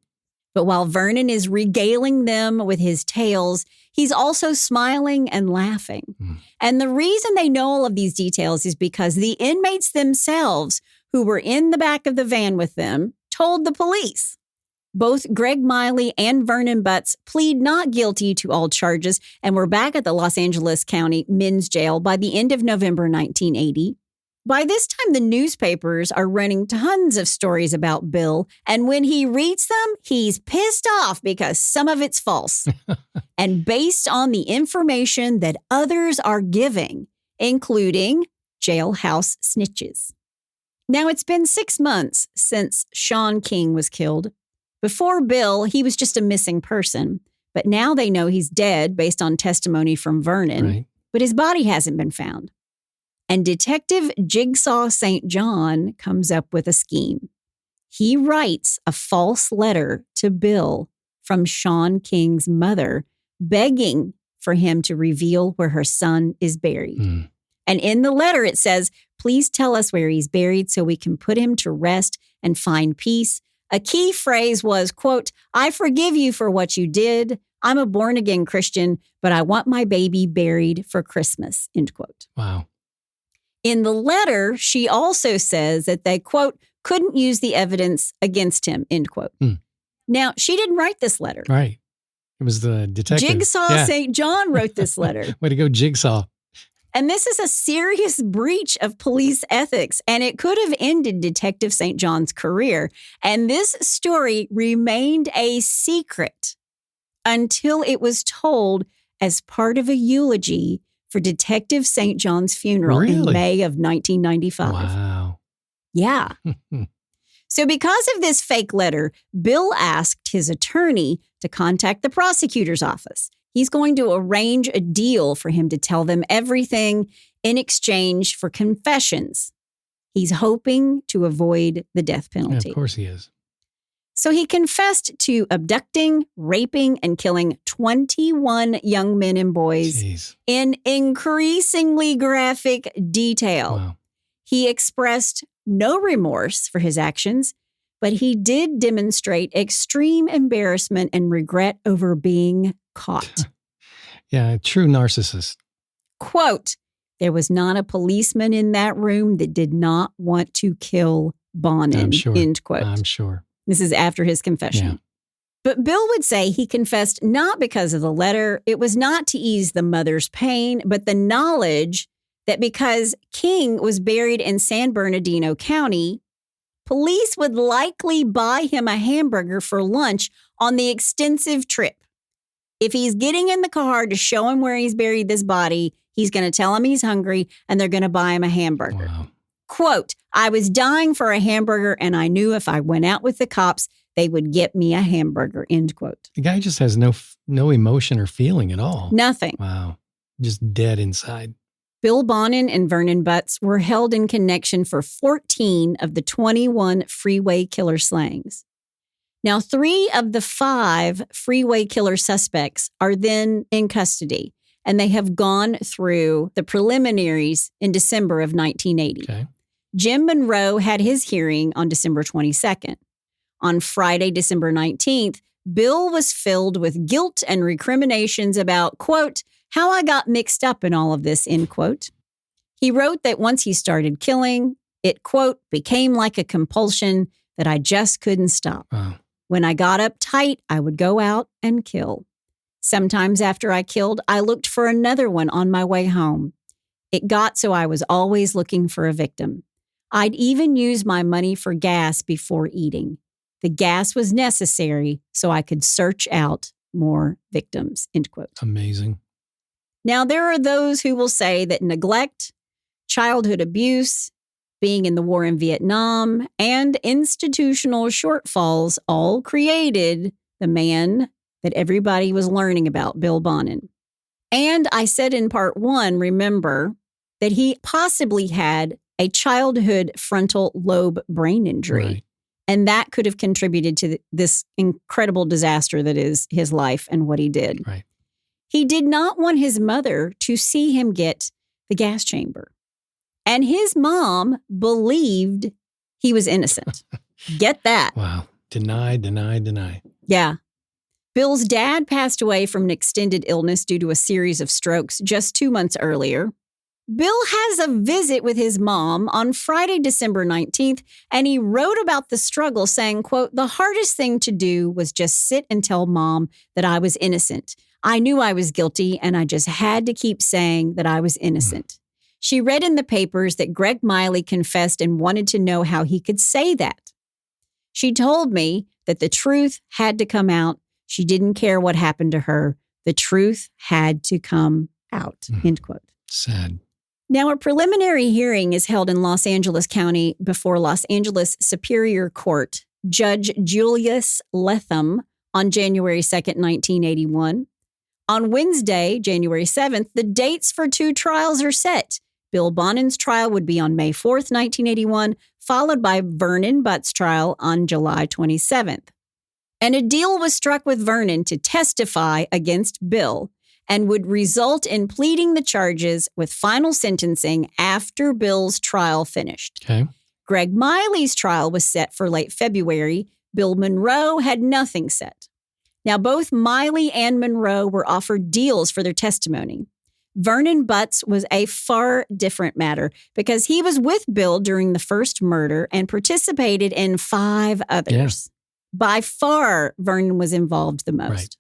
But while Vernon is regaling them with his tales, he's also smiling and laughing. And the reason they know all of these details is because the inmates themselves, who were in the back of the van with them, told the police. Both Greg Miley and Vernon Butts plead not guilty to all charges and were back at the Los Angeles County Men's Jail by the end of November 1980. By this time, the newspapers are running tons of stories about Bill, and when he reads them, he's pissed off because some of it's false. And based on the information that others are giving, including jailhouse snitches. Now, it's been 6 months since Sean King was killed. Before Bill, he was just a missing person, but now they know he's dead based on testimony from Vernon, Right. but his body hasn't been found. And Detective Jigsaw St. John comes up with a scheme. He writes a false letter to Bill from Sean King's mother, begging for him to reveal where her son is buried. And in the letter, it says, "Please tell us where he's buried so we can put him to rest and find peace." A key phrase was, quote, "I forgive you for what you did. I'm a born-again Christian, but I want my baby buried for Christmas," end quote. Wow. In the letter, she also says that they, quote, "couldn't use the evidence against him," end quote. Now, she didn't write this letter. Right. It was the detective. Jigsaw St. John wrote this letter. Way to go, Jigsaw. And this is a serious breach of police ethics, and it could have ended Detective St. John's career. And this story remained a secret until it was told as part of a eulogy for Detective St. John's funeral in Really? May of 1995. Wow. Yeah. So because of this fake letter, Bill asked his attorney to contact the prosecutor's office. He's going to arrange a deal for him to tell them everything in exchange for confessions. He's hoping to avoid the death Yeah, penalty. of course he is. So he confessed to abducting, raping, and killing 21 young men and boys Jeez. in increasingly graphic detail. Wow. He expressed no remorse for his actions, but he did demonstrate extreme embarrassment and regret over being caught. Yeah, a true narcissist. Quote, "There was not a policeman in that room that did not want to kill Bonin," I'm sure. end quote. I'm sure. This is after his confession. Yeah. But Bill would say he confessed not because of the letter. It was not to ease the mother's pain, but the knowledge that because King was buried in San Bernardino County, police would likely buy him a hamburger for lunch on the extensive trip. If he's getting in the car to show him where he's buried this body, he's going to tell him he's hungry and they're going to buy him a hamburger. Wow. Quote, "I was dying for a hamburger and I knew if I went out with the cops, they would get me a hamburger," end quote. The guy just has no emotion or feeling at all. Nothing. Wow. Just dead inside. Bill Bonin and Vernon Butts were held in connection for 14 of the 21 Freeway killer slayings. Now, 3 of the 5 Freeway killer suspects are then in custody, and they have gone through the preliminaries in December of 1980. Okay. Jim Monroe had his hearing on December 22nd. On Friday, December 19th, Bill was filled with guilt and recriminations about, quote, "how I got mixed up in all of this," end quote. He wrote that once he started killing, it, quote, "became like a compulsion that I just couldn't stop. Wow. When I got uptight, I would go out and kill. Sometimes after I killed, I looked for another one on my way home. It got so I was always looking for a victim. I'd even use my money for gas before eating. The gas was necessary so I could search out more victims," end quote. Amazing. Now, there are those who will say that neglect, childhood abuse, being in the war in Vietnam, and institutional shortfalls all created the man that everybody was learning about, Bill Bonin. And I said in part 1, remember, that he possibly had a childhood frontal lobe brain injury. Right. And that could have contributed to this incredible disaster that is his life and what he did. Right. He did not want his mother to see him get the gas chamber. And his mom believed he was innocent. Get that. Wow. Deny, deny, deny. Yeah. Bill's dad passed away from an extended illness due to a series of strokes just 2 months earlier. Bill has a visit with his mom on Friday, December 19th, and he wrote about the struggle saying, quote, "The hardest thing to do was just sit and tell mom that I was innocent. I knew I was guilty, and I just had to keep saying that I was innocent." She read in the papers that Greg Miley confessed and wanted to know how he could say that. She told me that the truth had to come out. She didn't care what happened to her. The truth had to come out, end quote. Sad. Now, a preliminary hearing is held in Los Angeles County before Los Angeles Superior Court, Judge Julius Letham, on January 2nd, 1981. On Wednesday, January 7th, the dates for 2 trials are set. Bill Bonin's trial would be on May 4th, 1981, followed by Vernon Butt's trial on July 27th. And a deal was struck with Vernon to testify against Bill and would result in pleading the charges with final sentencing after Bill's trial finished. Okay. Greg Miley's trial was set for late February. Bill Monroe had nothing set. Now, both Miley and Monroe were offered deals for their testimony. Vernon Butts was a far different matter because he was with Bill during the first murder and participated in 5 others. Yeah. By far, Vernon was involved the most. Right.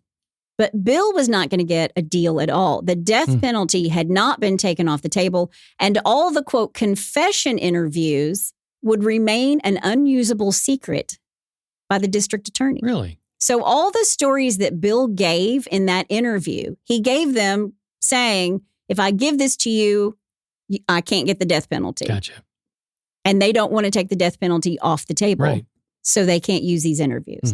But Bill was not going to get a deal at all. The death penalty had not been taken off the table, and all the, quote, confession interviews would remain an unusable secret by the district attorney. Really? So all the stories that Bill gave in that interview, he gave them saying, if I give this to you, I can't get the death penalty. Gotcha. And they don't want to take the death penalty off the table. Right. So they can't use these interviews.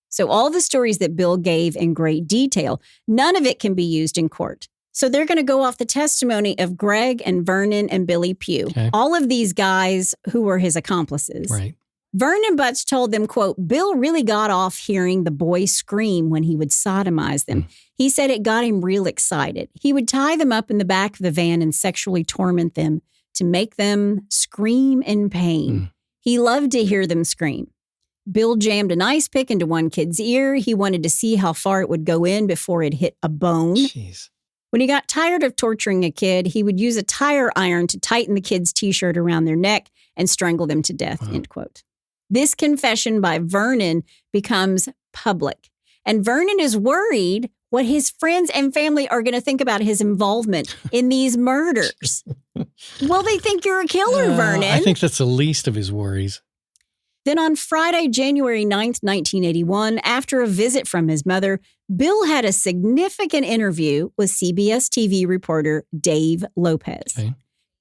So all the stories that Bill gave in great detail, none of it can be used in court. So they're going to go off the testimony of Greg and Vernon and Billy Pugh, all of these guys who were his accomplices. Right. Vernon Butts told them, quote, Bill really got off hearing the boys scream when he would sodomize them. He said it got him real excited. He would tie them up in the back of the van and sexually torment them to make them scream in pain. He loved to hear them scream. Bill jammed an ice pick into one kid's ear. He wanted to see how far it would go in before it hit a bone. Jeez. When he got tired of torturing a kid, he would use a tire iron to tighten the kid's T-shirt around their neck and strangle them to death, end quote. This confession by Vernon becomes public. And Vernon is worried what his friends and family are going to think about his involvement in these murders. Well, they think you're a killer, Vernon. I think that's the least of his worries. Then on Friday, January 9th, 1981, after a visit from his mother, Bill had a significant interview with CBS TV reporter Dave Lopez. Okay.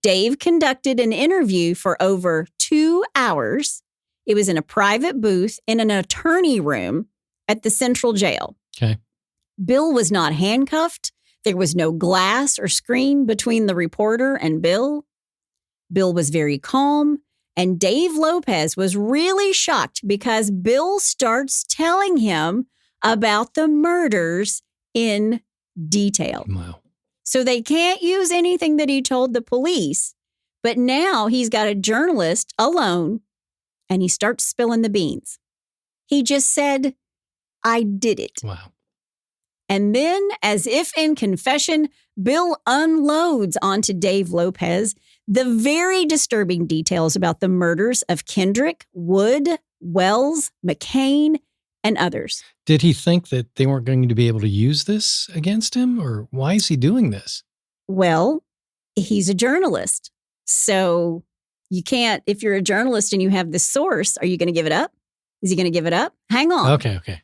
Dave conducted an interview for over 2 hours. It was in a private booth in an attorney room at the Central Jail. Okay. Bill was not handcuffed. There was no glass or screen between the reporter and Bill. Bill was very calm. And Dave Lopez was really shocked because Bill starts telling him about the murders in detail. Wow. So they can't use anything that he told the police. But now he's got a journalist alone and he starts spilling the beans. He just said, I did it. Wow. And then, as if in confession, Bill unloads onto Dave Lopez the very disturbing details about the murders of Kendrick, Wood, Wells, McCain, and others. Did he think that they weren't going to be able to use this against him? Or why is he doing this? Well, he's a journalist. So you can't, if you're a journalist and you have this source, are you going to give it up? Is he going to give it up? Hang on. Okay.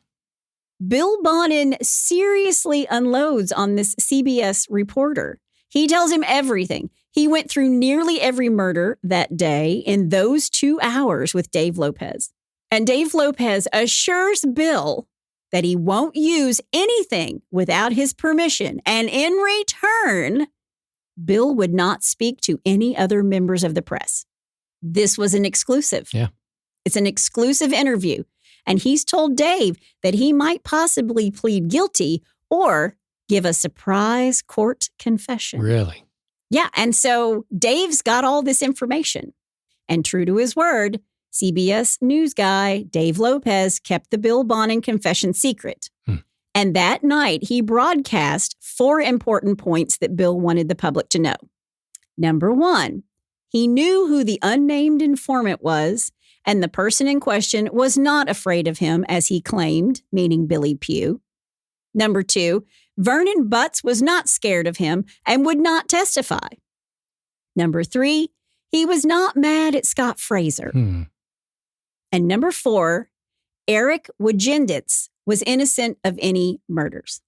Bill Bonin seriously unloads on this CBS reporter. He tells him everything. He went through nearly every murder that day in those 2 hours with Dave Lopez. And Dave Lopez assures Bill that he won't use anything without his permission. And in return, Bill would not speak to any other members of the press. This was an exclusive. Yeah. It's an exclusive interview. And he's told Dave that he might possibly plead guilty or give a surprise court confession. Really? Yeah. And so Dave's got all this information. And true to his word, CBS News guy Dave Lopez kept the Bill Bonin confession secret. And that night, he broadcast 4 important points that Bill wanted the public to know. Number 1, he knew who the unnamed informant was, and the person in question was not afraid of him, as he claimed, meaning Billy Pugh. Number 2, Vernon Butts was not scared of him and would not testify. Number 3, he was not mad at Scott Fraser. And number 4, Eric Wojenditz was innocent of any murders.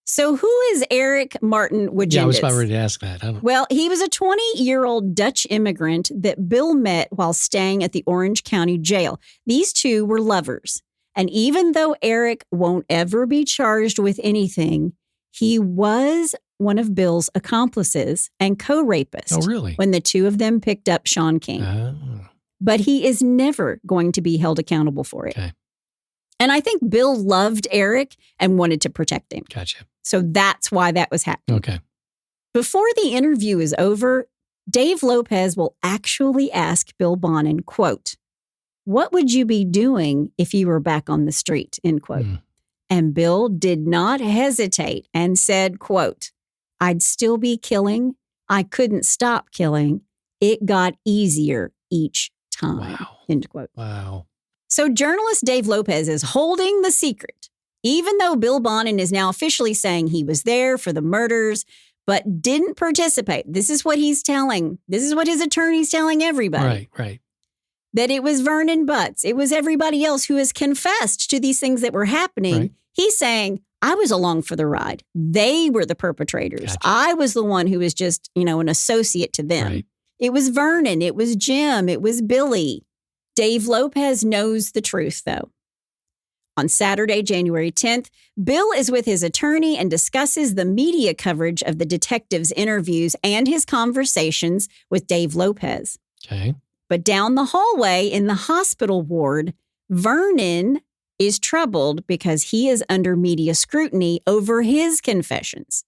So who is Eric Martin Wojenditz? Yeah, I was about ready to ask that. Well, he was a 20-year-old Dutch immigrant that Bill met while staying at the Orange County Jail. These two were lovers. And even though Eric won't ever be charged with anything, he was one of Bill's accomplices and co-rapist. Oh, really? When the two of them picked up Sean King. But he is never going to be held accountable for it. Okay. And I think Bill loved Eric and wanted to protect him. Gotcha. So that's why that was happening. Okay. Before the interview is over, Dave Lopez will actually ask Bill Bonin, quote, "What would you be doing if you were back on the street?" End quote. And Bill did not hesitate and said, quote, "I'd still be killing. I couldn't stop killing. It got easier each time." Wow. End quote. Wow. So journalist Dave Lopez is holding the secret, even though Bill Bonin is now officially saying he was there for the murders, but didn't participate. This is what he's telling. This is what his attorney's telling everybody. Right. That it was Vernon Butts. It was everybody else who has confessed to these things that were happening. Right. He's saying, I was along for the ride. They were the perpetrators. Gotcha. I was the one who was just, an associate to them. Right. It was Vernon. It was Jim. It was Billy. Dave Lopez knows the truth, though. On Saturday, January 10th, Bill is with his attorney and discusses the media coverage of the detective's interviews and his conversations with Dave Lopez. Okay. But down the hallway in the hospital ward, Vernon is troubled because he is under media scrutiny over his confessions.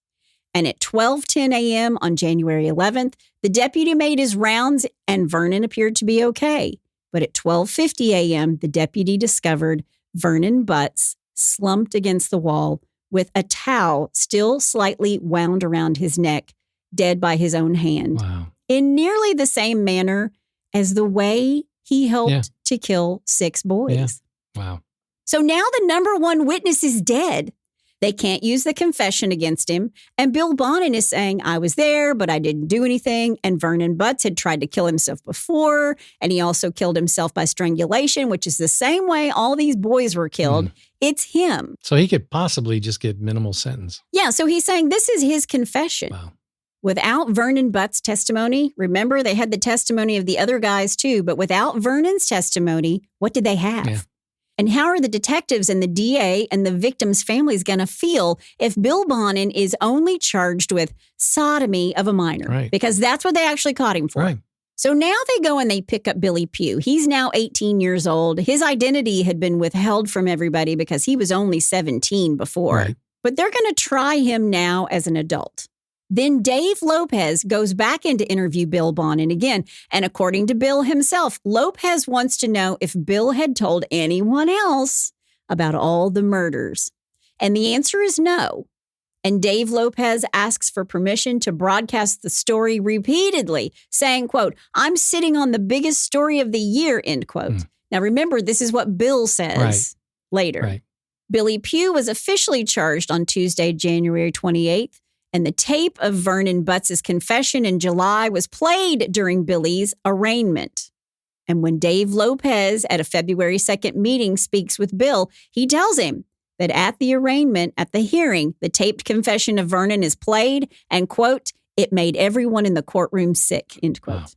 And at 12:10 a.m. on January 11th, the deputy made his rounds and Vernon appeared to be okay. But at 12:50 a.m., the deputy discovered Vernon Butts slumped against the wall with a towel still slightly wound around his neck, dead by his own hand. Wow. In nearly the same manner as the way he helped to kill 6 boys. Yeah. Wow. So now the number one witness is dead. They can't use the confession against him. And Bill Bonin is saying, I was there, but I didn't do anything. And Vernon Butts had tried to kill himself before. And he also killed himself by strangulation, which is the same way all these boys were killed. It's him. So he could possibly just get minimal sentence. Yeah. So he's saying this is his confession. Wow. Without Vernon Butts' testimony, remember they had the testimony of the other guys too, but without Vernon's testimony, what did they have? Yeah. And how are the detectives and the DA and the victims' families going to feel if Bill Bonin is only charged with sodomy of a minor? Right. Because that's what they actually caught him for. Right. So now they go and they pick up Billy Pugh. He's now 18 years old. His identity had been withheld from everybody because he was only 17 before. Right. But they're going to try him now as an adult. Then Dave Lopez goes back in to interview Bill Bonin again. And according to Bill himself, Lopez wants to know if Bill had told anyone else about all the murders. And the answer is no. And Dave Lopez asks for permission to broadcast the story repeatedly, saying, quote, "I'm sitting on the biggest story of the year," end quote. Now, remember, this is what Bill says later. Right. Billy Pugh was officially charged on Tuesday, January 28th. And the tape of Vernon Butts' confession in July was played during Billy's arraignment. And when Dave Lopez at a February 2nd meeting speaks with Bill, he tells him that at the arraignment, at the hearing, the taped confession of Vernon is played and, quote, "it made everyone in the courtroom sick," end quote. Wow.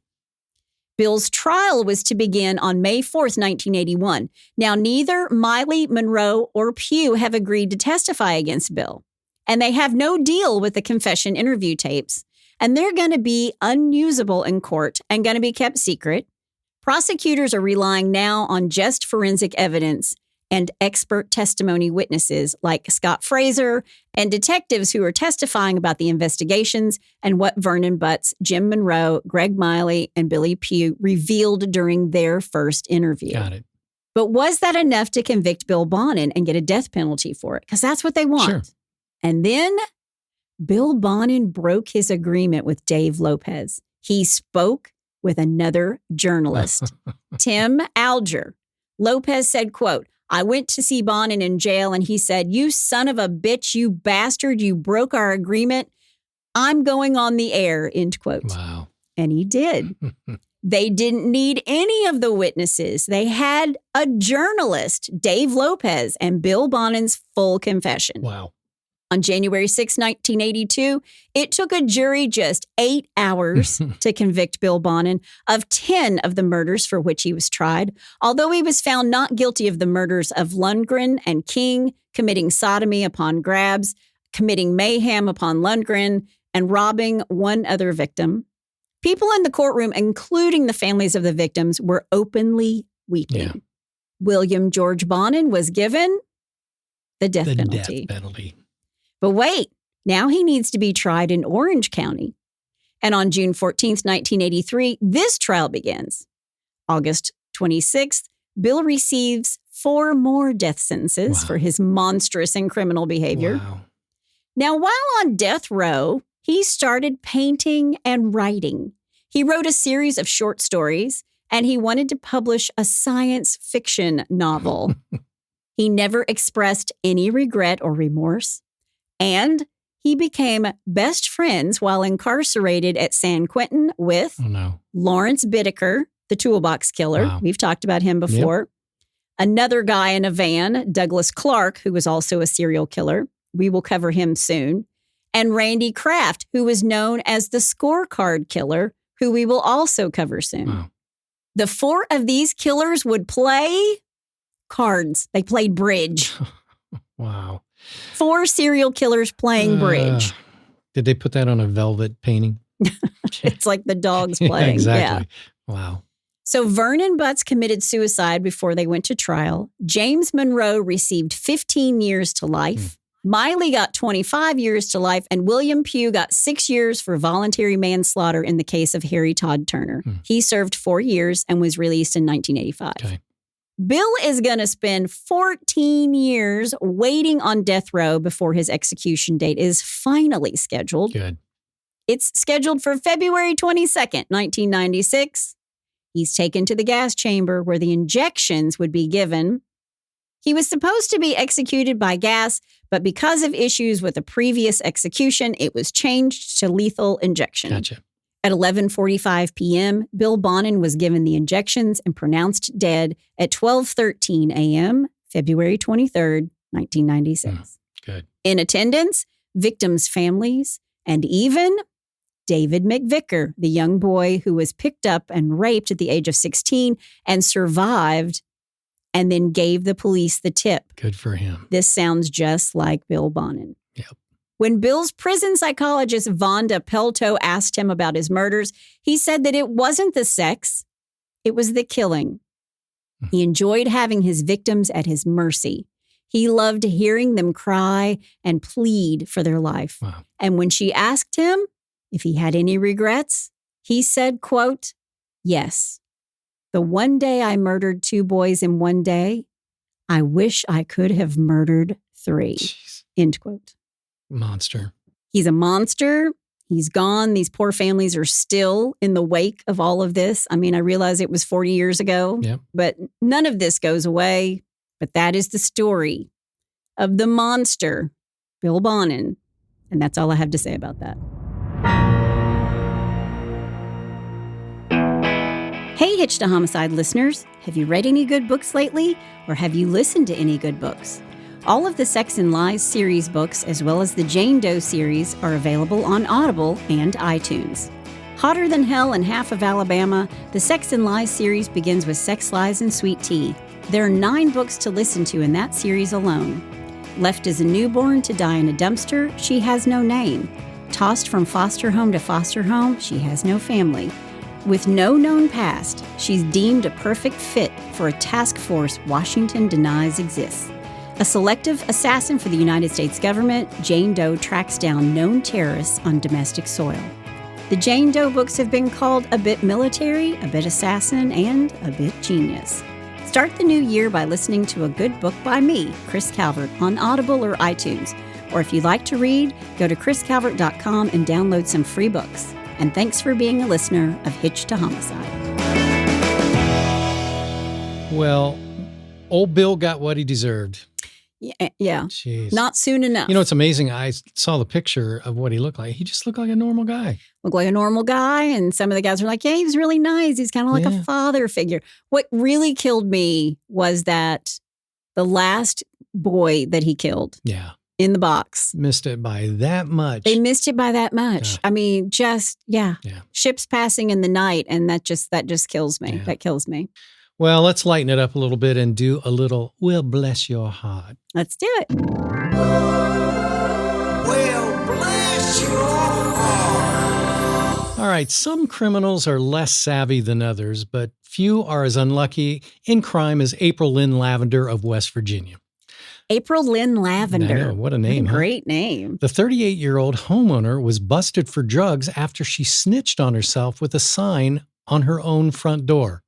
Bill's trial was to begin on May 4th, 1981. Now, neither Miley, Monroe, or Pugh have agreed to testify against Bill. And they have no deal with the confession interview tapes. And they're going to be unusable in court and going to be kept secret. Prosecutors are relying now on just forensic evidence. and expert testimony witnesses like Scott Fraser and detectives who are testifying about the investigations and what Vernon Butts, Jim Monroe, Greg Miley, and Billy Pugh revealed during their first interview. Got it. But was that enough to convict Bill Bonin and get a death penalty for it? Because that's what they want. Sure. And then Bill Bonin broke his agreement with Dave Lopez. He spoke with another journalist, Tim Alger. Lopez said, quote, "I went to see Bonin in jail and he said, 'You son of a bitch, you bastard, you broke our agreement. I'm going on the air,' end quote." Wow. And he did. They didn't need any of the witnesses. They had a journalist, Dave Lopez, and Bill Bonin's full confession. Wow. On January 6, 1982, it took a jury just 8 hours to convict Bill Bonin of 10 of the murders for which he was tried, although he was found not guilty of the murders of Lundgren and King, committing sodomy upon Grabs, committing mayhem upon Lundgren, and robbing one other victim. People in the courtroom, including the families of the victims, were openly weeping. Yeah. William George Bonin was given the death The penalty. death penalty. But wait, now he needs to be tried in Orange County. And on June 14th, 1983, this trial begins. August 26th, Bill receives 4 more death sentences Wow. for his monstrous and criminal behavior. Wow. Now, while on death row, he started painting and writing. He wrote a series of short stories, and he wanted to publish a science fiction novel. He never expressed any regret or remorse. And he became best friends while incarcerated at San Quentin with Oh, no. Lawrence Bittaker, the toolbox killer. Wow. We've talked about him before. Another guy in a van, Douglas Clark, who was also a serial killer. We will cover him soon. And Randy Kraft, who was known as the scorecard killer, who we will also cover soon. Wow. The 4 of these killers would play cards. They played bridge. Wow. 4 serial killers playing bridge. Did they put that on a velvet painting? It's like the dogs Yeah, playing. exactly. Yeah. Wow. So Vernon Butts committed suicide before they went to trial. James Monroe received 15 years to life. Miley got 25 years to life, and William Pugh got 6 years for voluntary manslaughter in the case of Harry Todd Turner. He served 4 years and was released in 1985. Okay. Bill is going to spend 14 years waiting on death row before his execution date is finally scheduled. Good. It's scheduled for February 22nd, 1996. He's taken to the gas chamber where the injections would be given. He was supposed to be executed by gas, but because of issues with a previous execution, it was changed to lethal injection. Gotcha. At 11:45 p.m., Bill Bonin was given the injections and pronounced dead at 12:13 a.m., February 23rd, 1996. Good. In attendance, victims' families, and even David McVicker, the young boy who was picked up and raped at the age of 16 and survived and then gave the police the tip. Good for him. This sounds just like Bill Bonin. Yep. When Bill's prison psychologist, Vonda Pelto, asked him about his murders, he said that it wasn't the sex, it was the killing. He enjoyed having his victims at his mercy. He loved hearing them cry and plead for their life. Wow. And when she asked him if he had any regrets, he said, quote, "Yes. The one day I murdered 2 boys in one day, I wish I could have murdered 3. Jeez. End quote. Monster. He's a monster. He's gone. These poor families are still in the wake of all of this. I mean, I realize it was 40 years ago, Yep. but none of this goes away. But that is the story of the monster, Bill Bonin. And that's all I have to say about that. Hey, Hitched to Homicide listeners. Have you read any good books lately? Or have you listened to any good books? All of the Sex and Lies series books, as well as the Jane Doe series, are available on Audible and iTunes. Hotter than hell in half of Alabama, the Sex and Lies series begins with Sex, Lies, and Sweet Tea. There are 9 books to listen to in that series alone. Left as a newborn to die in a dumpster, she has no name. Tossed from foster home to foster home, she has no family. With no known past, she's deemed a perfect fit for a task force Washington denies exists. A selective assassin for the United States government, Jane Doe tracks down known terrorists on domestic soil. The Jane Doe books have been called a bit military, a bit assassin, and a bit genius. Start the new year by listening to a good book by me, Chris Calvert, on Audible or iTunes. Or if you'd like to read, go to chriscalvert.com and download some free books. And thanks for being a listener of Hitched to Homicide. Well, old Bill got what he deserved. Yeah. Jeez. Not soon enough. You know, it's amazing. I saw the picture of what he looked like. He just looked like a normal guy. Looked like a normal guy. And some of the guys were like, yeah, he was really nice. He's kind of like a father figure. What really killed me was that the last boy that he killed. Yeah. In the box. Missed it by that much. They missed it by that much. Yeah. I mean, ships passing in the night, and that just kills me. Yeah. That kills me. Well, let's lighten it up a little bit and do a little, well, bless your heart. Let's do it. Well, bless your heart. All right, some criminals are less savvy than others, but few are as unlucky in crime as April Lynn Lavender of West Virginia. April Lynn Lavender. I know, what a name. What a great name. The 38-year-old homeowner was busted for drugs after she snitched on herself with a sign on her own front door.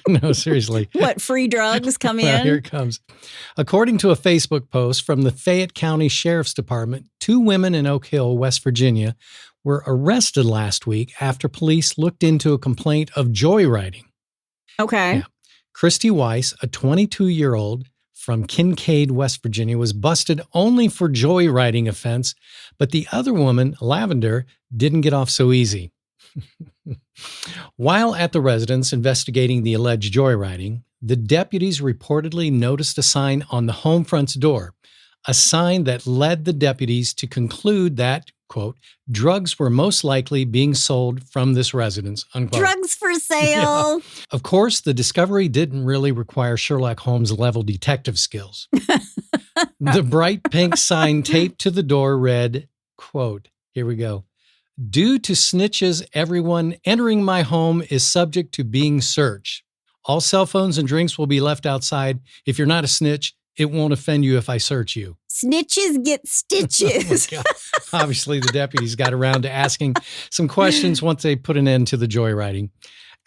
No, seriously. What, free drugs come Well, in? here it comes. According to a Facebook post from the Fayette County Sheriff's Department, 2 women in Oak Hill, West Virginia, were arrested last week after police looked into a complaint of joyriding. Okay. Yeah. Christy Weiss, a 22-year-old from Kincaid, West Virginia, was busted only for joyriding offense, but the other woman, Lavender, didn't get off so easy. While at the residence investigating the alleged joyriding, the deputies reportedly noticed a sign on the home front's door, a sign that led the deputies to conclude that, quote, drugs were most likely being sold from this residence, unquote. Drugs for sale. Yeah. Of course, the discovery didn't really require Sherlock Holmes-level detective skills. The bright pink sign taped to the door read, quote, here we go, due to snitches, everyone entering my home is subject to being searched. All cell phones and drinks will be left outside. If you're not a snitch, it won't offend you if I search you. Snitches get stitches. Oh, obviously, the deputies got around to asking some questions once they put an end to the joyriding.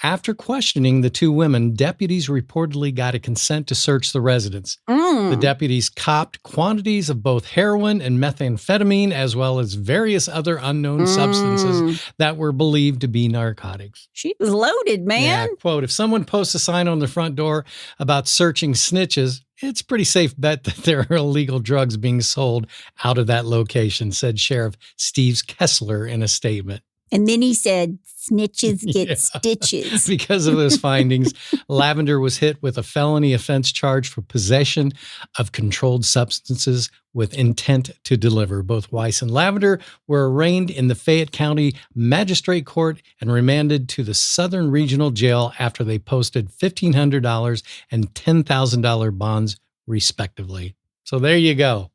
After questioning the 2 women, deputies reportedly got a consent to search the residence. The deputies copped quantities of both heroin and methamphetamine, as well as various other unknown substances that were believed to be narcotics. She was loaded, man. Yeah, quote, if someone posts a sign on the front door about searching snitches, it's a pretty safe bet that there are illegal drugs being sold out of that location, said Sheriff Steve Kessler in a statement. And then he said, snitches get stitches. Because of those findings, Lavender was hit with a felony offense charge for possession of controlled substances with intent to deliver. Both Weiss and Lavender were arraigned in the Fayette County Magistrate Court and remanded to the Southern Regional Jail after they posted $1,500 and $10,000 bonds, respectively. So there you go.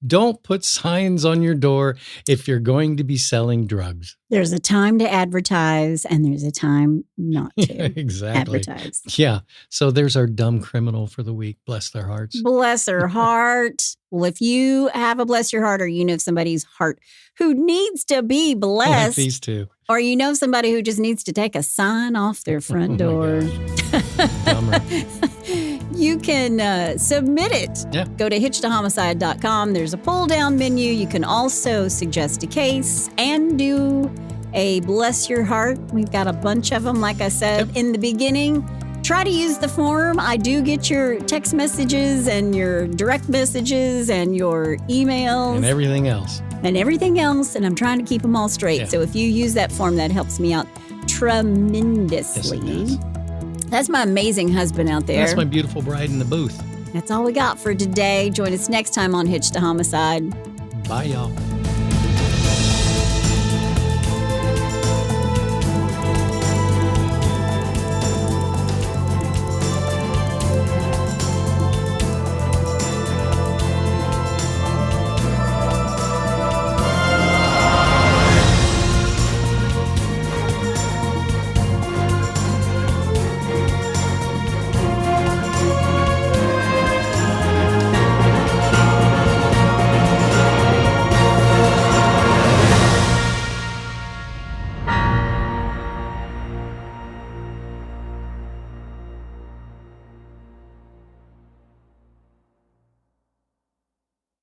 Don't put signs on your door if you're going to be selling drugs. There's a time to advertise and there's a time not to Exactly. advertise. Yeah. So there's our dumb criminal for the week. Bless their hearts. Bless her heart. Well, if you have a bless your heart or you know somebody's heart who needs to be Like blessed, these 2. or you know somebody who just needs to take a sign off their front door, Dumber. you can submit it. Yeah. Go to hitchedtohomicide.com. There's a pull down menu. You can also suggest a case and do a bless your heart. We've got a bunch of them, like I said in the beginning. Try to use the form. I do get your text messages and your direct messages and your emails. And everything else. And I'm trying to keep them all straight. Yeah. So if you use that form, that helps me out tremendously. Yes, it does. That's my amazing husband out there. That's my beautiful bride in the booth. That's all we got for today. Join us next time on Hitched to Homicide. Bye, y'all.